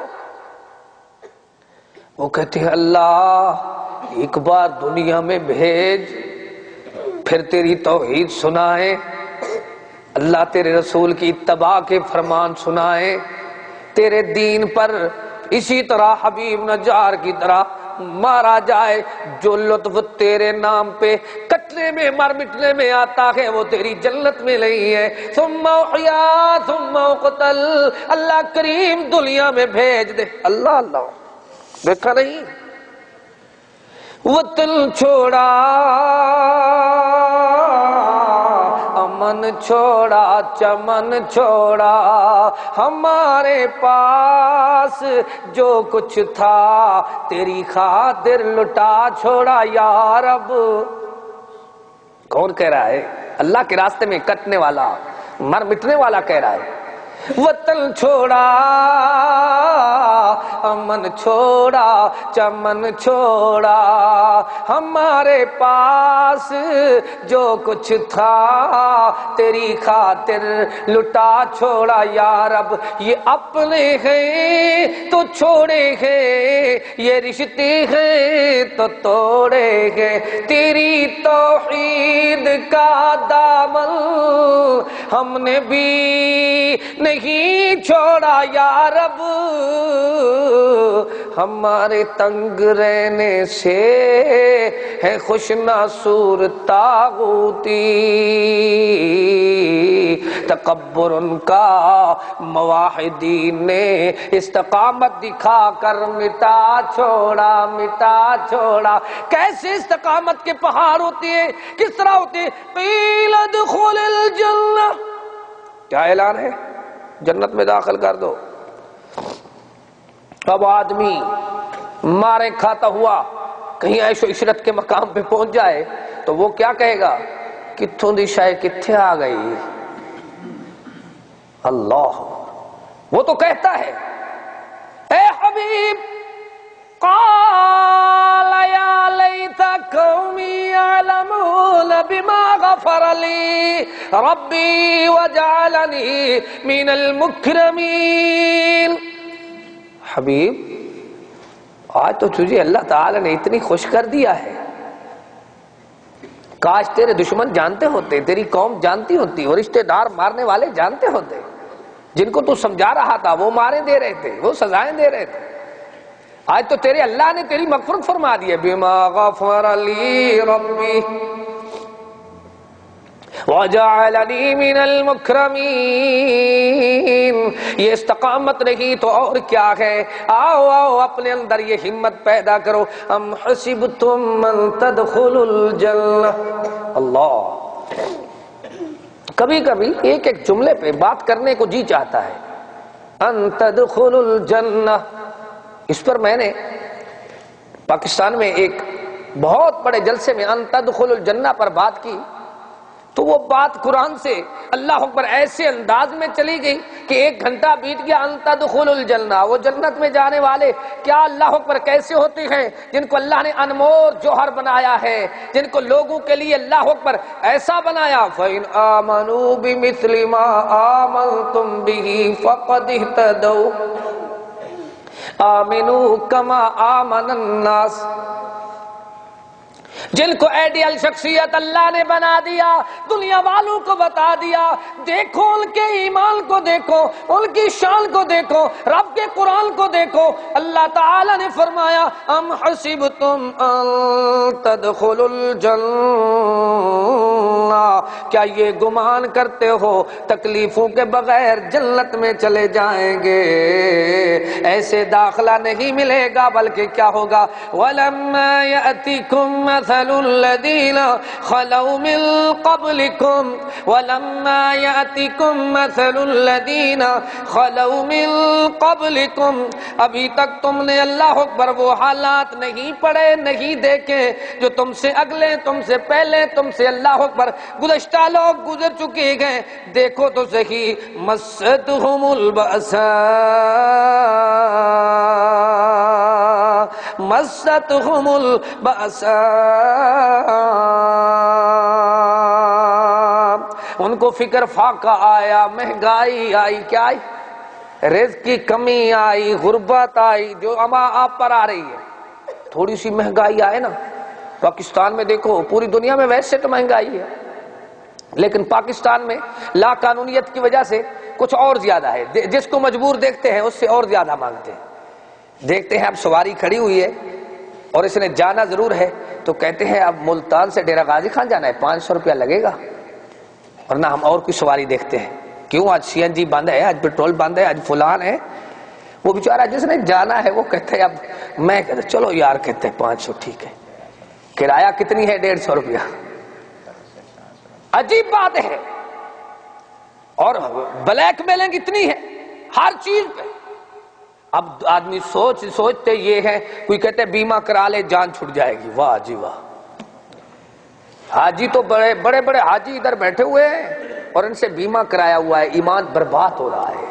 وہ کہتے ہیں اللہ ایک بار دنیا میں بھیج، پھر تیری توحید سنائیں، اللہ تیرے رسول کی اتباع کے فرمان سنائیں، تیرے دین پر اسی طرح حبیب نجار کی طرح مارا جائے. جو لطف تیرے نام پہ کٹنے میں مر مٹنے میں آتا ہے وہ تیری جنت میں نہیں ہے. ثم احیا ثم اقتل، اللہ کریم دنیا میں بھیج دے. اللہ اللہ، دیکھا نہیں؟ وطن چھوڑا، امن چھوڑا، چمن چھوڑا، ہمارے پاس جو کچھ تھا تیری خاطر لٹا چھوڑا یا رب. کون کہہ رہا ہے؟ اللہ کے راستے میں کٹنے والا، مر مٹنے والا کہہ رہا ہے. وطن چھوڑا، امن چھوڑا، چمن چھوڑا، ہمارے پاس جو کچھ تھا تیری خاطر لٹا چھوڑا یا رب. یہ اپنے ہیں تو چھوڑے ہیں، یہ رشتے ہیں تو توڑے ہیں، تیری توحید کا دامن ہم نے بھی نہیں چھوڑا یا رب. ہمارے تنگ رہنے سے ہے خوش ناصور طاغوتی، تکبر ان کا موحدین نے استقامت دکھا کر مٹا چھوڑا، مٹا چھوڑا. کیسے استقامت کے پہاڑ ہوتے ہیں، کس طرح ہوتے ہیں؟ قیل ادخل الجنہ، کیا اعلان ہے؟ جنت میں داخل کر دو. اب آدمی مارے کھاتا ہوا کہیں عیش و عشرت کے مقام پہ پہنچ جائے تو وہ کیا کہے گا؟ کتھوں دی شے کتھے آ گئی. اللہ وہ تو کہتا ہے اے حبیب قال یا لیت قومی یعلمون بما غفر لی ربی وجعلنی من المکرمین. حبیب آج تو تجھے اللہ تعالی نے اتنی خوش کر دیا ہے، کاش تیرے دشمن جانتے ہوتے، تیری قوم جانتی ہوتی، اور رشتے دار مارنے والے جانتے ہوتے، جن کو تو سمجھا رہا تھا وہ مارے دے رہے تھے، وہ سزائیں دے رہے تھے. آج تو تیرے اللہ نے تیری مغفرت فرما دی ہے. بما غفر لی ربی وجعلنی من المکرمین. یہ استقامت نہیں تو اور کیا ہے؟ آؤ آؤ اپنے اندر یہ ہمت پیدا کرو. ام حسبتم ان تدخلوا الجنہ. اللہ کبھی کبھی ایک ایک جملے پہ بات کرنے کو جی چاہتا ہے. ان تدخلوا الجنہ، اس پر میں نے پاکستان میں ایک بہت بڑے جلسے میں ان تدخلوا الجنہ پر بات کی تو وہ بات قرآن سے اللہ اکبر ایسے انداز میں چلی گئی کہ 1 گھنٹہ بیت گیا. ان تدخلوا الجنہ، وہ جنت میں جانے والے کیا اللہ اکبر کیسے ہوتے ہیں؟ جن کو اللہ نے انمول جوہر بنایا ہے، جن کو لوگوں کے لیے اللہ اکبر ایسا بنایا. فَإِنْ آمَنُوا بِمِثْلِ مَا آمَنْتُمْ بِهِ فَقَدِ اهْتَدَوْا. آمنو کما آمن الناس، جن کو آئیڈیل شخصیت اللہ نے بنا دیا، دنیا والوں کو بتا دیا، دیکھو ان کے ایمان کو، دیکھو ان کی شان کو، دیکھو رب کے قرآن کو دیکھو۔ اللہ تعالی نے فرمایا ام حسبتم ان تدخلوا الجنہ، کیا یہ گمان کرتے ہو تکلیفوں کے بغیر جنت میں چلے جائیں گے؟ ایسے داخلہ نہیں ملے گا، بلکہ کیا ہوگا؟ وَلَمَّا يَأْتِكُمْ مَثَلُ الَّذِينَ خَلَوْا مِن قَبْلِكُمْ وَلَمَّا يَأْتِكُمْ مَثَلُ الَّذِينَ خَلَوْا مِن قَبْلِكُمْ، ابھی تک تم نے اللہ اکبر وہ حالات نہیں پڑھے، نہیں دیکھے جو تم سے اگلے، تم سے پہلے، تم سے اللہ اکبر گزشتہ لوگ گزر چکے گئے۔ دیکھو تو صحیح، مَسَّتْهُمُ الْبَأْسَاءُ مَسَّتْهُمُ الْبَأْسَاءُ، ان کو فکر فاقہ آیا، مہنگائی آئی، کیا آئی؟ رزق کی کمی آئی، غربت آئی، جو آپ پر آ رہی ہے۔ تھوڑی سی مہنگائی آئے نا، پاکستان میں دیکھو، پوری دنیا میں ویسے تو مہنگائی ہے، لیکن پاکستان میں لا قانونیت کی وجہ سے کچھ اور زیادہ ہے، جس کو مجبور دیکھتے ہیں اس سے اور زیادہ مانگتے ہیں۔ دیکھتے ہیں اب سواری کھڑی ہوئی ہے اور اس نے جانا ضرور ہے، تو کہتے ہیں اب ملتان سے ڈیرہ غازی خان جانا ہے، 500 روپیہ لگے گا، ورنہ ہم اور کوئی سواری دیکھتے ہیں۔ کیوں؟ آج سی این جی بند ہے، آج پیٹرول بند ہے، آج فلان ہے۔ وہ بیچارہ جس نے جانا ہے وہ کہتے ہیں اب میں کہتا چلو یار، کہتے ہیں 500 ٹھیک ہے۔ کرایہ کتنی ہے؟ 150 روپیہ۔ عجیب بات ہے، اور بلیک میلنگ اتنی ہے ہر چیز پہ۔ اب آدمی سوچتے یہ ہے، کوئی کہتے بیمہ کرا لے جان چھٹ جائے گی، واہ جی واہ۔ حاجی تو بڑے بڑے حاجی ادھر بیٹھے ہوئے ہیں اور ان سے بیمہ کرایا ہوا ہے، ایمان برباد ہو رہا ہے۔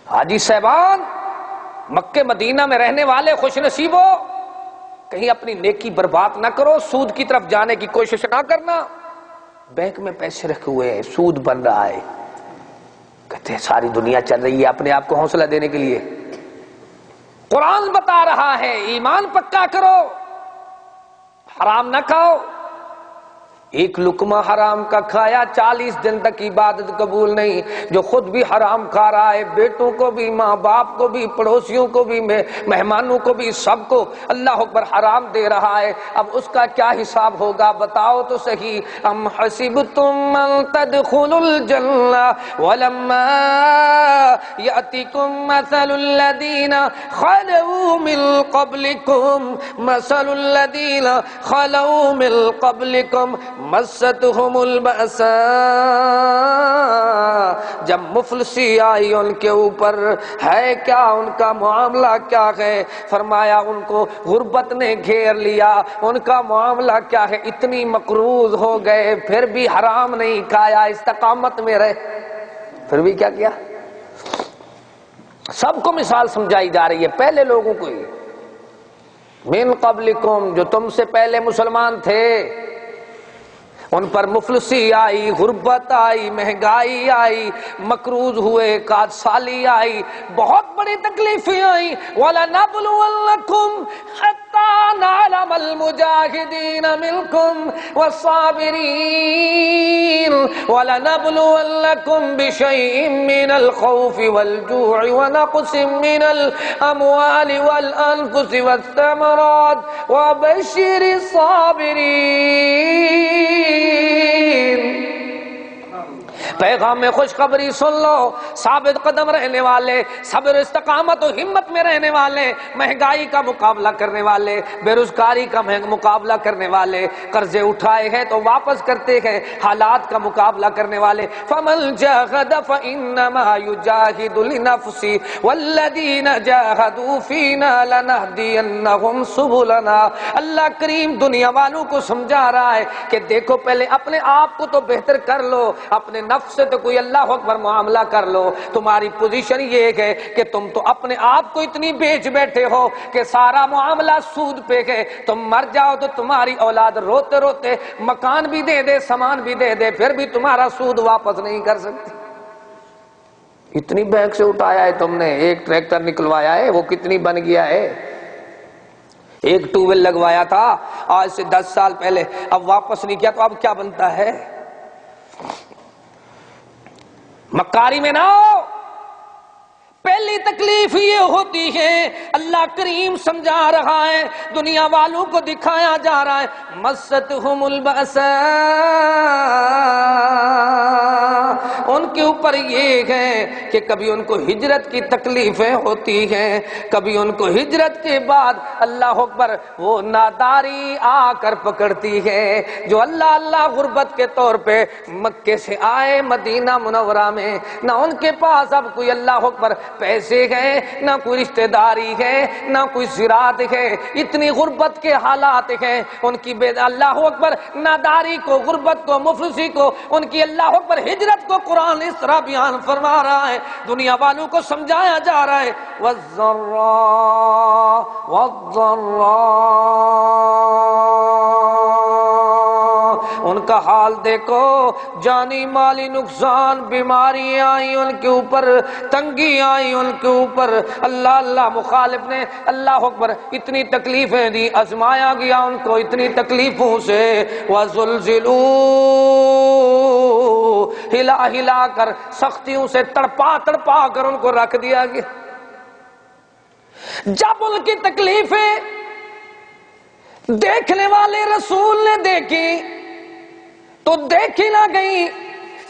حاجی صاحبان، مکہ مدینہ میں رہنے والے خوش نصیب ہو، کہیں اپنی نیکی برباد نہ کرو، سود کی طرف جانے کی کوشش نہ کرنا۔ بینک میں پیسے رکھے ہوئے ہیں، سود بن رہا ہے، کہتے ہیں ساری دنیا چل رہی ہے اپنے آپ کو حوصلہ دینے کے لیے۔ قرآن بتا رہا ہے ایمان پکا کرو، حرام نہ کھاؤ۔ ایک لقمہ حرام کا کھایا 40 دن تک عبادت قبول نہیں۔ جو خود بھی حرام کھا رہا ہے، بیٹوں کو بھی، ماں باپ کو بھی، پڑوسیوں کو بھی، مہمانوں کو بھی، سب کو اللہ اکبر حرام دے رہا ہے، اب اس کا کیا حساب ہوگا؟ بتاؤ تو صحیح۔ ام حسبتم ان تدخلوا الجنہ ولما یأتکم مثل الذین خلوا من قبلکم مثل الذین خلوا من قبلکم مستہم البأساء، جب مفلسی آئی ان کے اوپر، ہے کیا ان کا معاملہ کیا ہے؟ فرمایا ان کو غربت نے گھیر لیا، ان کا معاملہ کیا ہے؟ اتنی مقروض ہو گئے، پھر بھی حرام نہیں کھایا، استقامت میں رہے، پھر بھی کیا کیا؟ سب کو مثال سمجھائی جا رہی ہے، پہلے لوگوں کو ہی، من قبلکم، جو تم سے پہلے مسلمان تھے، ان پر مفلسی آئی، غربت آئی، مہنگائی آئی، مقروض ہوئے، قحط سالی آئی، بہت بڑی تکلیفیں آئیں۔ وَلَنَبْلُوَنَّكُمْ حَتَّى نَعْلَمَ الْمُجَاهِدِينَ مِنْكُمْ وَالصَّابِرِينَ وَلَنَبْلُوَنَّكُمْ بِشَيْءٍ مِّنَ الْخَوْفِ وَالْجُوعِ وَنَقْصٍ مِّنَ الْأَمْوَالِ وَالْأَنفُسِ وَالثَّمَرَاتِ وَبَشِّرِ الصَّابِرِينَ۔ پیغام میں خوشخبری سن لو، ثابت قدم رہنے والے، صبر استقامت و ہمت میں رہنے والے، مہنگائی کا مقابلہ کرنے والے، بے روزگاری کا مقابلہ کرنے والے، قرضے اٹھائے ہیں تو واپس کرتے ہیں، حالات کا مقابلہ کرنے والے۔ فَمَنْ جَاهَدَ فَإِنَّمَا يُجَاهِدُ لِنَفْسِهِ وَالَّذِينَ جَاهَدُوا فِينَا لَنَهْدِيَنَّهُمْ سُبُلَنَا۔ اللہ کریم دنیا والوں کو سمجھا رہا ہے کہ دیکھو پہلے اپنے آپ کو تو بہتر کر لو، اپنے نفس سے تو کوئی اللہ اکبر معاملہ کر لو۔ تمہاری پوزیشن یہ ہے کہ تم تو اپنے آپ کو اتنی بیچ بیٹھے ہو کہ سارا معاملہ سود پہ ہے، تم مر جاؤ تو تمہاری اولاد روتے روتے مکان بھی دے دے، سامان بھی دے دے، پھر بھی تمہارا سود واپس نہیں کر سکتی۔ اتنی بینک سے اٹھایا ہے تم نے، ایک ٹریکٹر نکلوایا ہے وہ کتنی بن گیا ہے، ایک ٹیوب ویل لگوایا تھا آج سے 10 سال پہلے، اب واپس نہیں کیا تو اب کیا بنتا ہے؟ مکاری میں نہ ہو۔ پہلی تکلیف یہ ہوتی ہے، اللہ کریم سمجھا رہا ہے، دنیا والوں کو دکھایا جا رہا ہے، مستہم البأساء، ان کے اوپر یہ ہے کہ کبھی ان کو ہجرت کی تکلیفیں ہوتی ہیں، کبھی ان کو ہجرت کے بعد اللہ اکبر وہ ناداری آ کر پکڑتی ہے، جو اللہ غربت کے طور پہ مکے سے آئے مدینہ منورہ میں، نہ ان کے پاس اب کوئی اللہ اکبر پیسے ہیں، نہ کوئی رشتہ داری ہے، نہ کوئی زراعت ہے، اتنی غربت کے حالات ہیں ان کی، اللہ اکبر ناداری کو، غربت کو، مفلسی کو، ان کی اللہ اکبر ہجرت کو قرآن اس طرح بیان فرما رہا ہے، دنیا والوں کو سمجھایا جا رہا ہے، ان کا حال دیکھو، جانی مالی نقصان، بیماری آئی ان کے اوپر، تنگی آئی ان کے اوپر، اللہ مخالف نے اللہ اکبر اتنی تکلیفیں دی، آزمایا گیا ان کو اتنی تکلیفوں سے، وَزُلْزِلُوا، ہلا ہلا کر سختیوں سے تڑپا تڑپا کر ان کو رکھ دیا گیا۔ جب ان کی تکلیفیں دیکھنے والے رسول نے دیکھی تو دیکھی نہ گئی،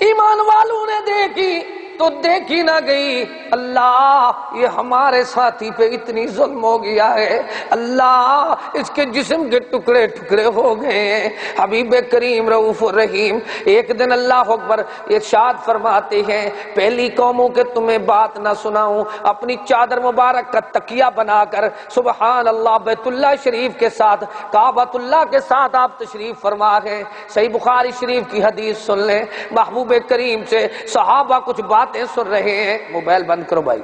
ایمان والوں نے دیکھی تو دیکھی نہ گئی، اللہ یہ ہمارے ساتھی پہ اتنی ظلم ہو گیا ہے، اللہ اس کے جسم کے ٹکڑے ٹکڑے ہو گئے ہیں۔ حبیب کریم رؤوف الرحیم ایک دن اللہ اکبر ارشاد فرماتے ہیں، پہلی قوموں کے تمہیں بات نہ سناؤں، اپنی چادر مبارک کا تکیہ بنا کر سبحان اللہ بیت اللہ شریف کے ساتھ، کعبۃ اللہ کے ساتھ آپ تشریف فرما ہیں۔ صحیح بخاری شریف کی حدیث سن لیں، محبوب کریم سے صحابہ کچھ باتیں سن رہے ہیں، موبائل بند کرو بھائی،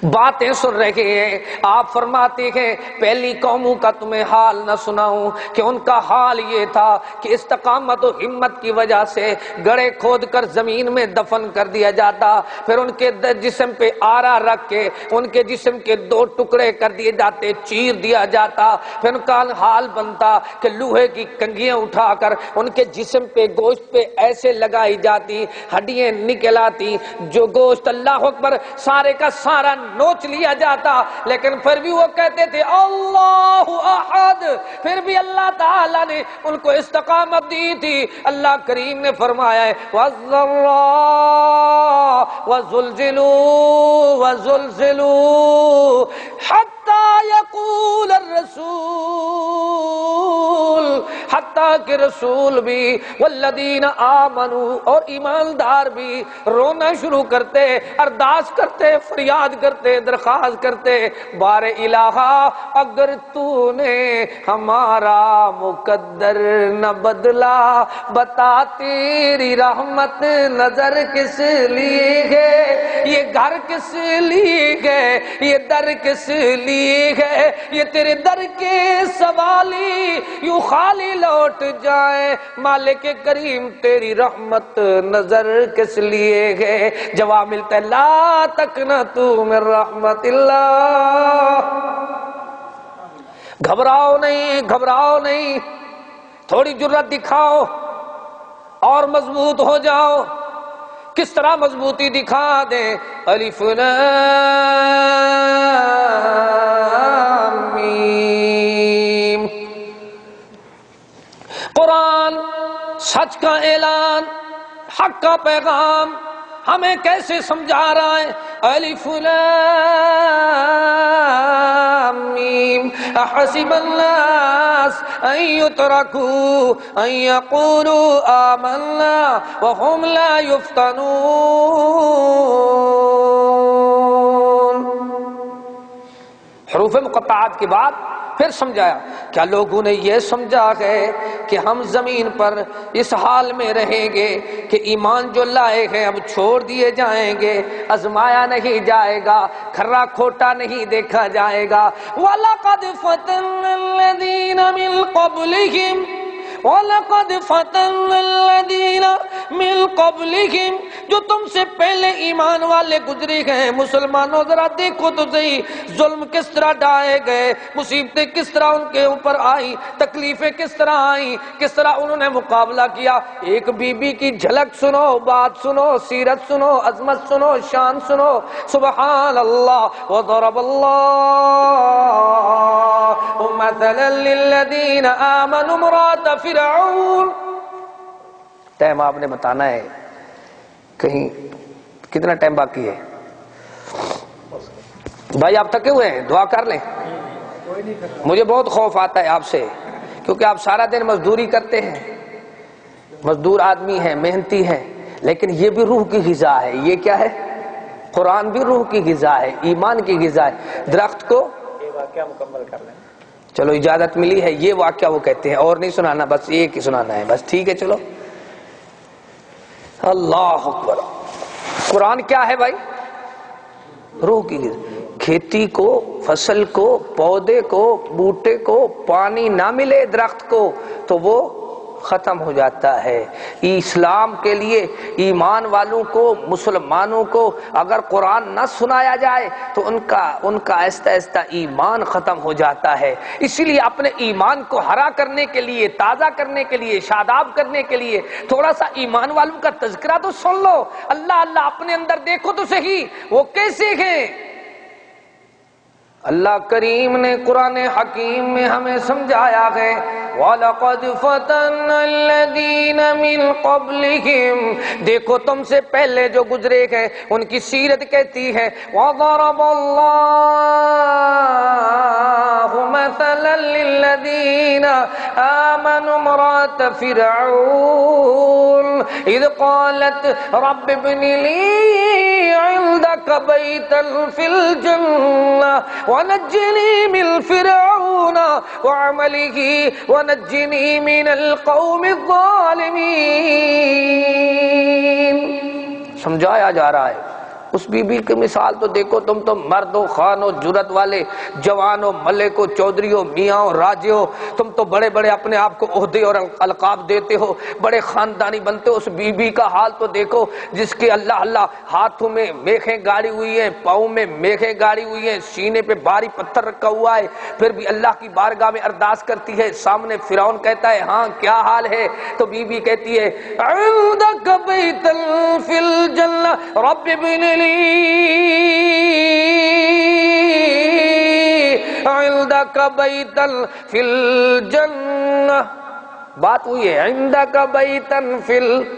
باتیں سن رہے ہیں، آپ فرماتے ہیں پہلی قوموں کا تمہیں حال نہ سناؤں کہ ان کا حال یہ تھا کہ استقامت و ہمت کی وجہ سے گڑھے کھود کر زمین میں دفن کر دیا جاتا، پھر ان کے جسم پہ آرا رکھ کے ان کے جسم کے 2 ٹکڑے کر دیے جاتے، چیر دیا جاتا، پھر ان کا حال بنتا کہ لوہے کی کنگھیاں اٹھا کر ان کے جسم پہ گوشت پہ ایسے لگائی جاتی، ہڈیاں نکل آتی، جو گوشت اللہ اکبر سارے کا سارا نوچ لیا جاتا، لیکن پھر بھی وہ کہتے تھے اللہ احد، پھر بھی اللہ تعالیٰ نے ان کو استقامت دی تھی۔ اللہ کریم نے فرمایا ہے وَزُلْزِلُوا حَتَّى يَقُولَ الرَّسُولُ، حتیٰ کہ رسول بھی والذین آمنوا، اور ایماندار بھی رونا شروع کرتے، ارداس کرتے، فریاد کرتے، درخواست کرتے، بار الہا اگر تو نے ہمارا مقدر نہ بدلا، بتا تیری رحمت نظر کس لیے ہے، یہ گھر کس لیے ہے، یہ در کس لیے ہے، یہ تیرے در کے سوالی یوں خالی لوٹ جائے، مالک کریم تیری رحمت نظر کس لیے ہے، جواب ملتا ہے لا تقنطوا من رحمت اللہ، گھبراؤ نہیں، تھوڑی جرات دکھاؤ اور مضبوط ہو جاؤ۔ کس طرح مضبوطی دکھا دیں؟ الف لام میم، قرآن سچ کا اعلان، حق کا پیغام ہمیں کیسے سمجھا رہا ہے؟ الف لام میم احسب الناس ان يتركوا ان يقولوا آمنا وهم لا يفتنون۔ حروف مقطعات کے بعد پھر سمجھایا، کیا لوگوں نے یہ سمجھا ہے کہ ہم زمین پر اس حال میں رہیں گے کہ ایمان جو لائے ہیں اب چھوڑ دیے جائیں گے، آزمایا نہیں جائے گا، کھرا کھوٹا نہیں دیکھا جائے گا۔ وَلَقَدْ فَتَنَّا الَّذِينَ مِن قَبْلِهِمْ وَلَقَدْ فَتَنَّا الَّذِينَ مِن قَبْلِهِمْ، جو تم سے پہلے ایمان والے گزرے گئے. مسلمانوں ذرا دیکھو تو صحیح، ظلم کس طرح ڈھائے گئے، مصیبتیں کس طرح ان کے اوپر آئی، تکلیفیں کس طرح آئیں، کس طرح انہوں نے مقابلہ کیا. ایک بی بی کی جھلک سنو، بات سنو، سیرت سنو، عظمت سنو، شان سنو. سبحان اللہ. وضرب اللہ مثلا للذین آمنوا امرأة فرعون. ٹائم آپ نے بتانا ہے، کہیں کتنا ٹائم باقی ہے بھائی؟ آپ تھکے ہوئے ہیں؟ دعا کر لیں. مجھے بہت خوف آتا ہے آپ سے، کیونکہ آپ سارا دن مزدوری کرتے ہیں، مزدور آدمی ہیں، محنتی ہیں، لیکن یہ بھی روح کی غذا ہے. یہ کیا ہے؟ قرآن بھی روح کی غذا ہے، ایمان کی غذا ہے. درخت کو یہ واقعہ مکمل کر لیں. چلو اجازت ملی ہے، یہ واقعہ وہ کہتے ہیں، اور نہیں سنانا، بس ایک ہی سنانا ہے بس. ٹھیک ہے چلو. اللہ اکبر. قرآن کیا ہے بھائی؟ روح کی غذا. کھیتی کو، فصل کو، پودے کو، بوٹے کو پانی نہ ملے درخت کو تو وہ ختم ہو جاتا ہے. اسلام کے لیے ایمان والوں کو، مسلمانوں کو اگر قرآن نہ سنایا جائے تو ان کا آہستہ آہستہ ایمان ختم ہو جاتا ہے. اسی لیے اپنے ایمان کو ہرا کرنے کے لیے، تازہ کرنے کے لیے، شاداب کرنے کے لیے تھوڑا سا ایمان والوں کا تذکرہ تو سن لو. اللہ اللہ اپنے اندر دیکھو تو صحیح وہ کیسے ہیں. اللہ کریم نے قرآن حکیم میں ہمیں سمجھایا ہے وَلَقَدْ فَتَنَّا الَّذِينَ مِن قَبْلِهِمْ. دیکھو تم سے پہلے جو گزرے گئے ان کی سیرت کہتی ہے وَضَرَبَ اللَّهُ مَثَلًا لِلَّذِينَ آمَنُوا امْرَأَةَ فِرْعَوْنَ إِذْ قَالَتْ رَبِّ ابْنِ لِي عِندَكَ بَيْتًا فِي الْجَنَّةِ وَنَجِّنِي مِنْ فِرْعَوْنَ وَعَمَلِهِ وَنَجِّنِي مِنَ الْقَوْمِ الظَّالِمِينَ. سمجھایا جا رہا ہے. اس بی بی کی مثال تو دیکھو تم تو مرد و خان و جرت والے، جوان و ملک و چودھری و میاں و راجے ہو، تم تو بڑے بڑے اپنے آپ کو عہدے اور القاب دیتے ہو، بڑے خاندانی بنتے ہو. اس بی بی کا حال تو دیکھو جس کے اللہ اللہ ہاتھوں میں میخیں گاڑی ہوئی ہیں، پاؤں میں میخیں گاڑی ہوئی ہیں، سینے پہ بھاری پتھر رکھا ہوا ہے، پھر بھی اللہ کی بارگاہ میں ارداس کرتی ہے. سامنے فرعون کہتا ہے ہاں کیا حال ہے؟ تو بی بی کہتی ہے عندک بیت فی الجنہ رب ابن لی عندک بیتا فی الجنہ. بات ہوئی ہے عندک بیتا فی الجنہ.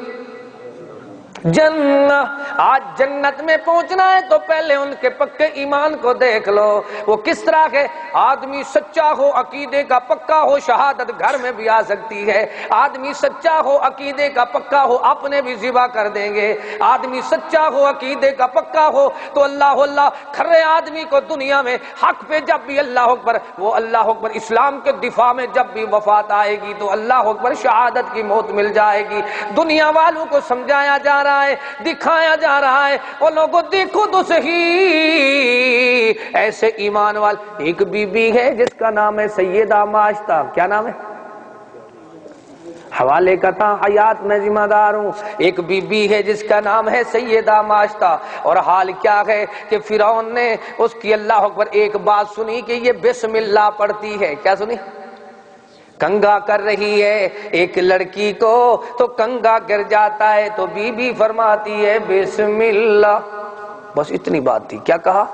آج جنت میں پہنچنا ہے تو پہلے ان کے پکے ایمان کو دیکھ لو. وہ کس طرح کے آدمی سچا ہو، عقیدے کا پکا ہو، شہادت گھر میں بھی آ سکتی ہے. آدمی سچا ہو، عقیدے کا پکا ہو، اپنے بھی ذبح کر دیں گے. آدمی سچا ہو، عقیدے کا پکا ہو تو اللہ اللہ کھرے آدمی کو دنیا میں حق پہ جب بھی اللہ اکبر، وہ اللہ اکبر اسلام کے دفاع میں جب بھی وفات آئے گی تو اللہ اکبر شہادت کی موت مل جائے گی. دنیا والوں کو سمجھایا جا رہا ہے، دکھایا جا رہا ہے، وہ لوگوں دیکھو تو صحیح. ایسے ایمان وال ایک بی بی ہے جس کا نام ہے سیدہ ماشطہ. کیا نام ہے؟ حوالے کا تھا، حیات میں ذمہ دار ہوں. ایک بی بی ہے جس کا نام ہے سیدہ ماشطہ. اور حال کیا ہے کہ فرعون نے اس کی اللہ اکبر ایک بات سنی کہ یہ بسم اللہ پڑھتی ہے. کیا سنی؟ کنگا کر رہی ہے ایک لڑکی کو تو کنگا گر جاتا ہے تو بی بی فرماتی ہے بسم اللہ. بس اتنی بات تھی. کیا کہا؟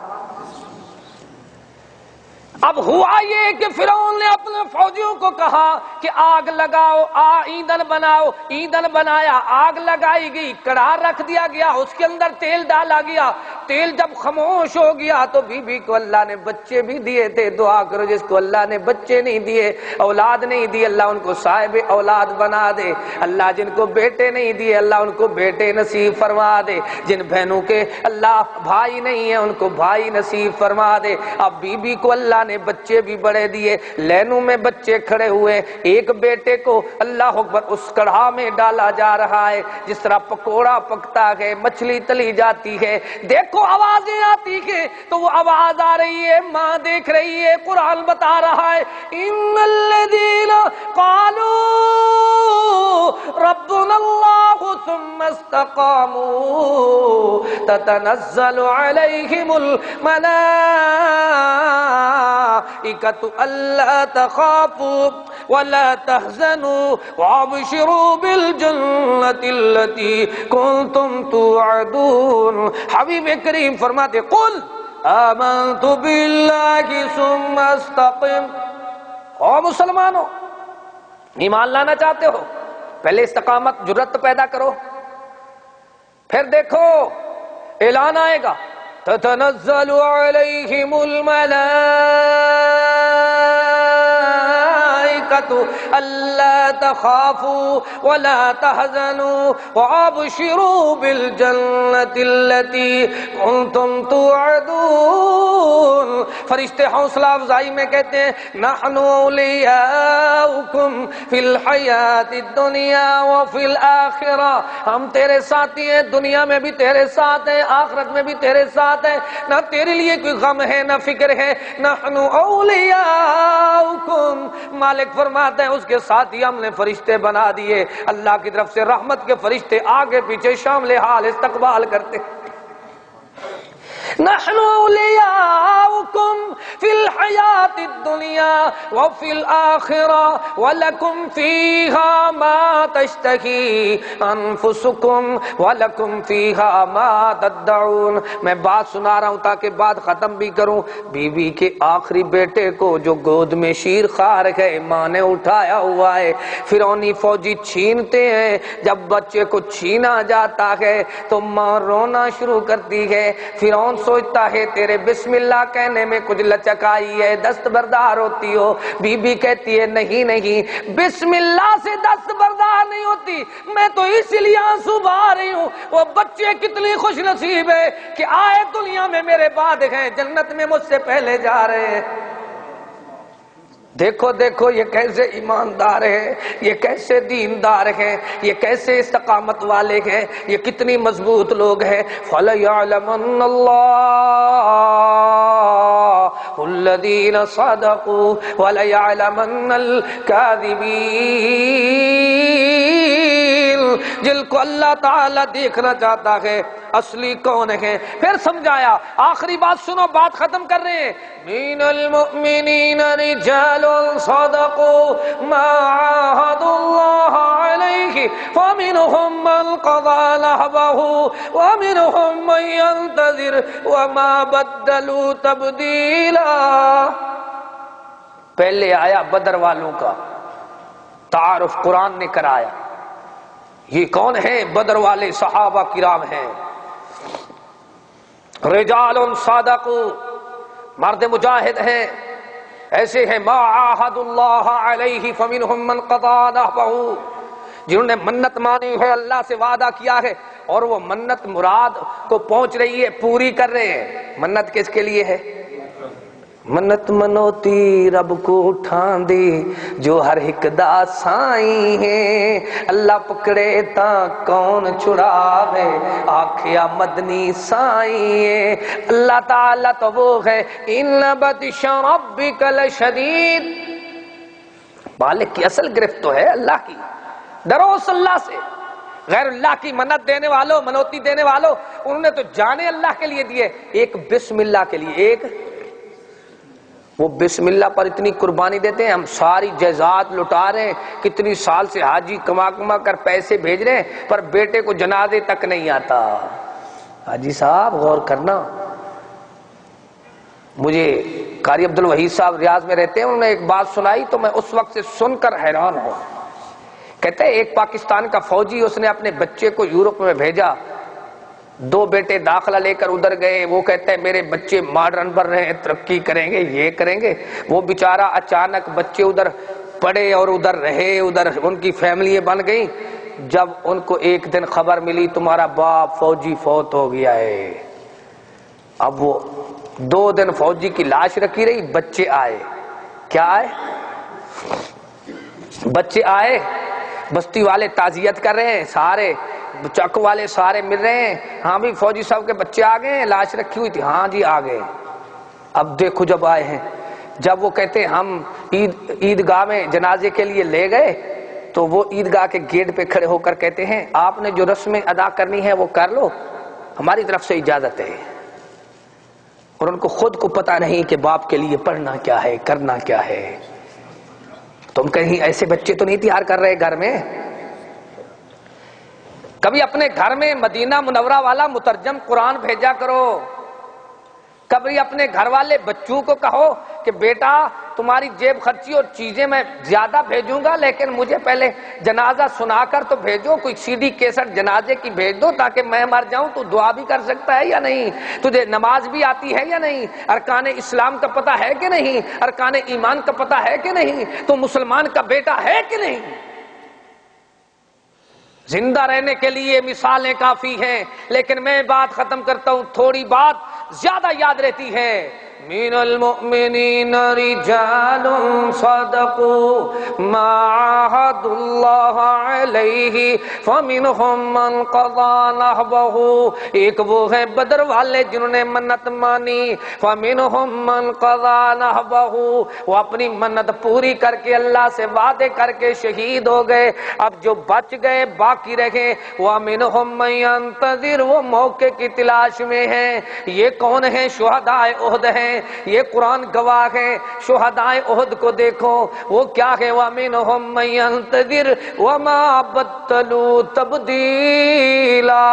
اب ہوا یہ کہ فرعون نے اپنے فوجیوں کو کہا کہ آگ لگاؤ، ایندھن بناؤ. ایندھن بنایا، آگ لگائی گئی، کڑاہ رکھ دیا گیا، اس کے اندر تیل ڈالا گیا. تیل جب خاموش ہو گیا تو بی بی کو اللہ نے بچے بھی دیے تھے. دعا کرو جس کو اللہ نے بچے نہیں دیے، اولاد نہیں دی، اللہ ان کو صاحب اولاد بنا دے. اللہ جن کو بیٹے نہیں دیے اللہ ان کو بیٹے نصیب فرما دے. جن بہنوں کے اللہ بھائی نہیں ہیں ان کو بھائی نصیب فرما دے. اب بی بی کو اللہ نے نے بچے بھی بڑے دیے، لینوں میں بچے کھڑے ہوئے، ایک بیٹے کو اللہ اکبر اس کڑھا میں ڈالا جا رہا ہے جس طرح پکوڑا پکتا ہے، مچھلی تلی جاتی ہے، دیکھو آوازیں آتی ہیں تو وہ آواز آ رہی ہے، ماں دیکھ رہی ہے، قرآن بتا رہا ہے ان الذین قالوا ربنا اللہ ثم استقاموا تتنزل علیہم الملائکۃ الا تخافوا ولا تحزنوا وابشروا بالجنة التي كنتم توعدون۔ حبیب کریم فرماتے قل آمنت باللہ ثم استقم۔ او مسلمانوں، ایمان لانا چاہتے ہو؟ پہلے استقامت جرت پیدا کرو، پھر دیکھو اعلان آئے گا تتنزل علیہم الملائکۃ الا تخافوا ولا تحزنوا وابشروا بالجنة التي كنتم توعدون۔ فرشتے حوصلہ افزائی میں کہتے ہیں نحن اولیاؤکم فی الحیات الدنیا وفی الآخرہ، ہم تیرے ساتھی ہیں، دنیا میں بھی تیرے ساتھ ہیں، آخرت میں بھی تیرے ساتھ ہیں، نہ تیرے لیے کوئی غم ہے نہ فکر ہے۔ نحن اولیاؤکم، مالک فرماتے ہیں اس کے ساتھ ہی ہم نے فرشتے بنا دیے، اللہ کی طرف سے رحمت کے فرشتے آگے پیچھے شامل حال استقبال کرتے۔ نحن اولیاؤکم فی الحیات الدنیا وفی الآخرہ ولکم فیہا ما تشتہی انفسکم ولکم فیہا ما تدعون۔ میں بات سنا رہا ہوں تاکہ بات ختم بھی کروں۔ بی بی کے آخری بیٹے کو جو گود میں شیر خار ہے ماں نے اٹھایا ہوا ہے، فرعونی فوجی چھینتے ہیں، جب بچے کو چھینا جاتا ہے تو ماں رونا شروع کرتی ہے۔ فرعون سوچتا ہے تیرے بسم اللہ کہنے میں کچھ لچک آئی ہے، دستبردار ہوتی ہو۔ بی بی کہتی ہے نہیں نہیں، بسم اللہ سے دستبردار نہیں ہوتی، میں تو اس لیے آنسو بہا رہی ہوں، وہ بچے کتنی خوش نصیب ہے کہ آئے دنیا میں میرے بعد ہیں، جنت میں مجھ سے پہلے جا رہے ہیں۔ دیکھو دیکھو یہ کیسے ایماندار ہیں، یہ کیسے دیندار ہیں، یہ کیسے استقامت والے ہیں، یہ کتنی مضبوط لوگ ہیں۔ فَلَيَعْلَمَنَّ اللَّهُ الَّذِينَ صَدَقُوا وَلَيَعْلَمَنَّ الْكَاذِبِينَ۔ جن کو اللہ تعالیٰ دیکھنا چاہتا ہے اصلی کون ہے۔ پھر سمجھایا، آخری بات سنو، بات ختم کر رہے ہیں۔ مِنَ الْمُؤْمِنِينَ رِجَالٌ صَدَقُوا مَا عَاهَدُوا اللَّهَ عَلَيْهِ فَمِنْهُمْ مَنْ قَضَى نَحْبَهُ وَمِنْهُمْ مَنْ يَنْتَظِرُ وَمَا بَدَّلُوا تَبْدِيلًا۔ پہلے آیا بدر والوں کا تعارف قرآن نے کرایا، یہ کون ہیں؟ بدر والے صحابہ کرام ہیں۔ رجال صادقوا، مرد مجاہد ہیں، ایسے ہیں ما عاہد اللہ علیہ فمنہم من قضا نحبہ، جنہوں نے منت مانی ہے، اللہ سے وعدہ کیا ہے اور وہ منت مراد کو پہنچ رہی ہے، پوری کر رہے ہیں۔ منت کس کے لیے ہے؟ منت منوتی رب کو اٹھان دی جو ہر ایک دا سائیں ہیں، اللہ پکڑے تا کون چھڑاوے آکھیا مدنی سائیں ہیں۔ اللہ تعالیٰ تو وہ ہے ان بطش ربک لشدید، مالک کی اصل گرفت تو ہے اللہ کی، ڈرو اس اللہ سے۔ غیر اللہ کی منت دینے والوں، منوتی دینے والوں، انہوں نے تو جانے اللہ کے لیے دیے، ایک بسم اللہ کے لیے، ایک وہ بسم اللہ پر اتنی قربانی دیتے ہیں، ہم ساری جائیداد لٹا رہے ہیں، کتنی سال سے حاجی کما کما کر پیسے بھیج رہے ہیں، پر بیٹے کو جنازے تک نہیں آتا۔ حاجی صاحب غور کرنا، مجھے قاری عبدالوحید صاحب ریاض میں رہتے ہیں، انہوں نے ایک بات سنائی تو میں اس وقت سے سن کر حیران ہوں۔ کہتے ہیں ایک پاکستان کا فوجی، اس نے اپنے بچے کو یورپ میں بھیجا، دو بیٹے داخلہ لے کر ادھر گئے، وہ کہتے ہیں میرے بچے ماڈرن بن رہے ہیں، ترقی کریں گے، یہ کریں گے۔ وہ بیچارہ اچانک بچے ادھر پڑے اور ادھر رہے، ادھر ان کی فیملی بن گئی۔ جب ان کو ایک دن خبر ملی تمہارا باپ فوجی فوت ہو گیا ہے، اب وہ 2 دن فوجی کی لاش رکھی رہی، بچے آئے، کیا آئے؟ بچے آئے، بستی والے تعزیت کر رہے ہیں، سارے چک والے سارے مل رہے ہیں، ہاں بھی فوجی صاحب کے بچے آ گئے ہیں، لاش رکھی ہوئی تھی، ہاں جی آ گئے۔ اب دیکھو جب آئے ہیں، جب وہ کہتے ہیں ہم عیدگاہ میں جنازے کے لیے لے گئے، تو وہ عیدگاہ کے گیٹ پہ کھڑے ہو کر کہتے ہیں آپ نے جو رسمیں ادا کرنی ہے وہ کر لو، ہماری طرف سے اجازت ہے۔ اور ان کو خود کو پتا نہیں کہ باپ کے لیے پڑھنا کیا ہے، کرنا کیا ہے۔ تم کہیں ایسے بچے تو نہیں تیار کر رہے گھر میں؟ کبھی اپنے گھر میں مدینہ منورہ والا مترجم قرآن بھیجا کرو، کبھی اپنے گھر والے بچوں کو کہو کہ بیٹا تمہاری جیب خرچی اور چیزیں میں زیادہ بھیجوں گا، لیکن مجھے پہلے جنازہ سنا کر تو بھیجو، کوئی سی ڈی کیسٹ جنازے کی بھیج دو تاکہ میں مر جاؤں تو دعا بھی کر سکتا ہے یا نہیں، تجھے نماز بھی آتی ہے یا نہیں، ارکان اسلام کا پتہ ہے کہ نہیں، ارکان ایمان کا پتہ ہے کہ نہیں، تو مسلمان کا بیٹا ہے کہ نہیں۔ زندہ رہنے کے لیے مثالیں کافی ہیں، لیکن میں بات ختم کرتا ہوں، تھوڑی بات زیادہ یاد رہتی ہے۔ من المؤمنین رجال صدقوا ما عاهدوا الله علیہ فمنهم من قضى نحبه، ایک وہ ہے بدر والے جنہوں نے منت مانی، فمنهم من قضى نحبه، وہ اپنی منت پوری کر کے اللہ سے وعدے کر کے شہید ہو گئے، اب جو بچ گئے باقی رہے، ومنهم من ينتظر، وہ موقع کی تلاش میں ہیں۔ یہ کون ہیں؟ شہداء احد ہیں، یہ قرآن گواہ ہے۔ شہداء احد کو دیکھو وہ کیا ہے، وَمِنْهُمْ مَن يَنْتَظِرُ وَمَا بَدَّلُوا تَبْدِيلًا،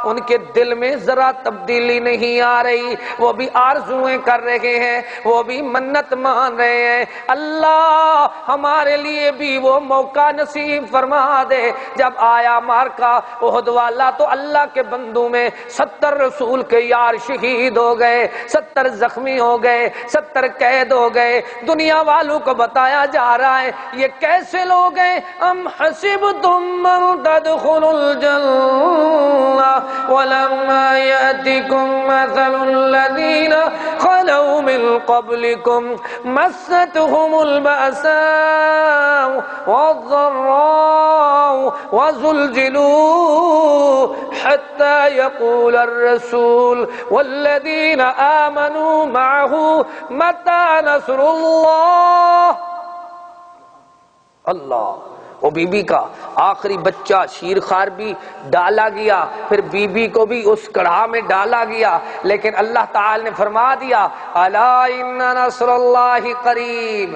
ان کے دل میں ذرا تبدیلی نہیں آ رہی، وہ بھی آرزویں کر رہے ہیں، وہ بھی منت مان رہے ہیں۔ اللہ ہمارے لیے بھی وہ موقع نصیب فرما دے۔ جب آیا مارکا احد والا تو اللہ کے بندوں میں 70 رسول کے یار شہید ہو گئے، 70 زخمی ہو گئے، 70 قید ہو گئے۔ دنیا والوں کو بتایا جا رہا ہے یہ کیسے لوگ ہیں، ام حسبتم ان تدخلوا الجنہ ولما یأتکم مثل الذین خلوا من قبلکم مستهم البأساء والضراء وزلزلوا حتى يقول الرسول والذين آمنوا معه متى نصر الله۔ اللہ، وہ بی بی کا آخری بچہ شیرخوار بھی ڈالا گیا، پھر بی بی کو بھی اس کڑھا میں ڈالا گیا، لیکن اللہ تعالی نے فرما دیا الا ان نصر اللہ قریب۔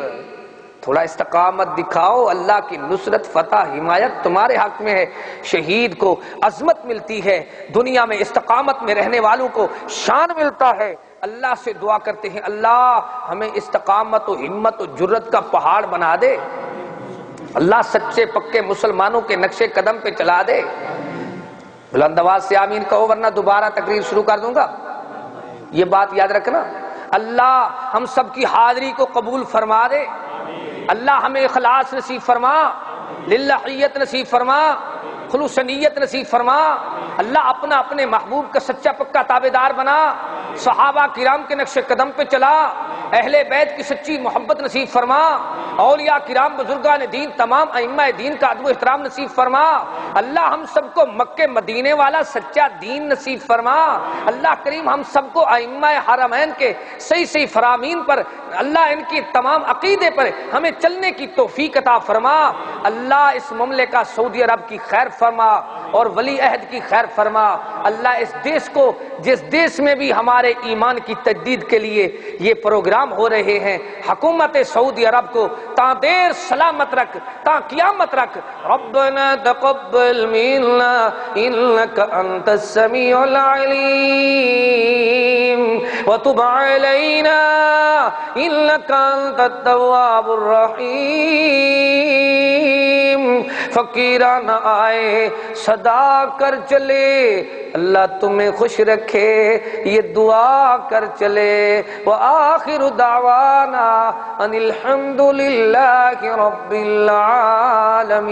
تھوڑا استقامت دکھاؤ، اللہ کی نصرت، فتح، حمایت تمہارے حق میں ہے۔ شہید کو عظمت ملتی ہے، دنیا میں استقامت میں رہنے والوں کو شان ملتا ہے۔ اللہ سے دعا کرتے ہیں اللہ ہمیں استقامت و ہمت و جرت کا پہاڑ بنا دے، اللہ سچے پکے مسلمانوں کے نقشے قدم پہ چلا دے۔ بلند آواز سے آمین کہو ورنہ دوبارہ تقریر شروع کر دوں گا۔ یہ بات یاد رکھنا، اللہ ہم سب کی حاضری کو قبول فرما دے، اللہ ہمیں اخلاص نصیب فرما، للہیت نصیب فرما، خلوص نیت نصیب فرما، اللہ اپنا اپنے محبوب کا سچا پکا تابعدار بنا، صحابہ کرام کے نقش قدم پہ چلا، اہل بیت کی سچی محبت نصیب فرما، اولیاء کرام بزرگان دین تمام ائمہ دین کا ادب و احترام نصیب فرما، اللہ ہم سب کو مکہ مدینے والا سچا دین نصیب فرما، اللہ کریم ہم سب کو ائمہ حرمین کے صحیح صحیح فرامین پر، اللہ ان کی تمام عقیدے پر ہمیں چلنے کی توفیق عطا فرما، اللہ اس مملکہ سعودی عرب کی خیر فرما اور ولی عہد کی خیر فرما، اللہ اس دیش کو، جس دیش میں بھی ہمارے ایمان کی تجدید کے لیے یہ پروگرام ہو رہے ہیں، حکومت سعودی عرب کو تا دیر سلامت رکھ، تا قیامت رکھ۔ ربنا تقبل منا انك انت السميع العليم وتب علينا انك انت التواب الرحيم۔ فقیران آئے صدا کر چلے، اللہ تمہیں خوش رکھے یہ دعا کر چلے، وآخر دعوانا ان الحمد للہ رب العالمین۔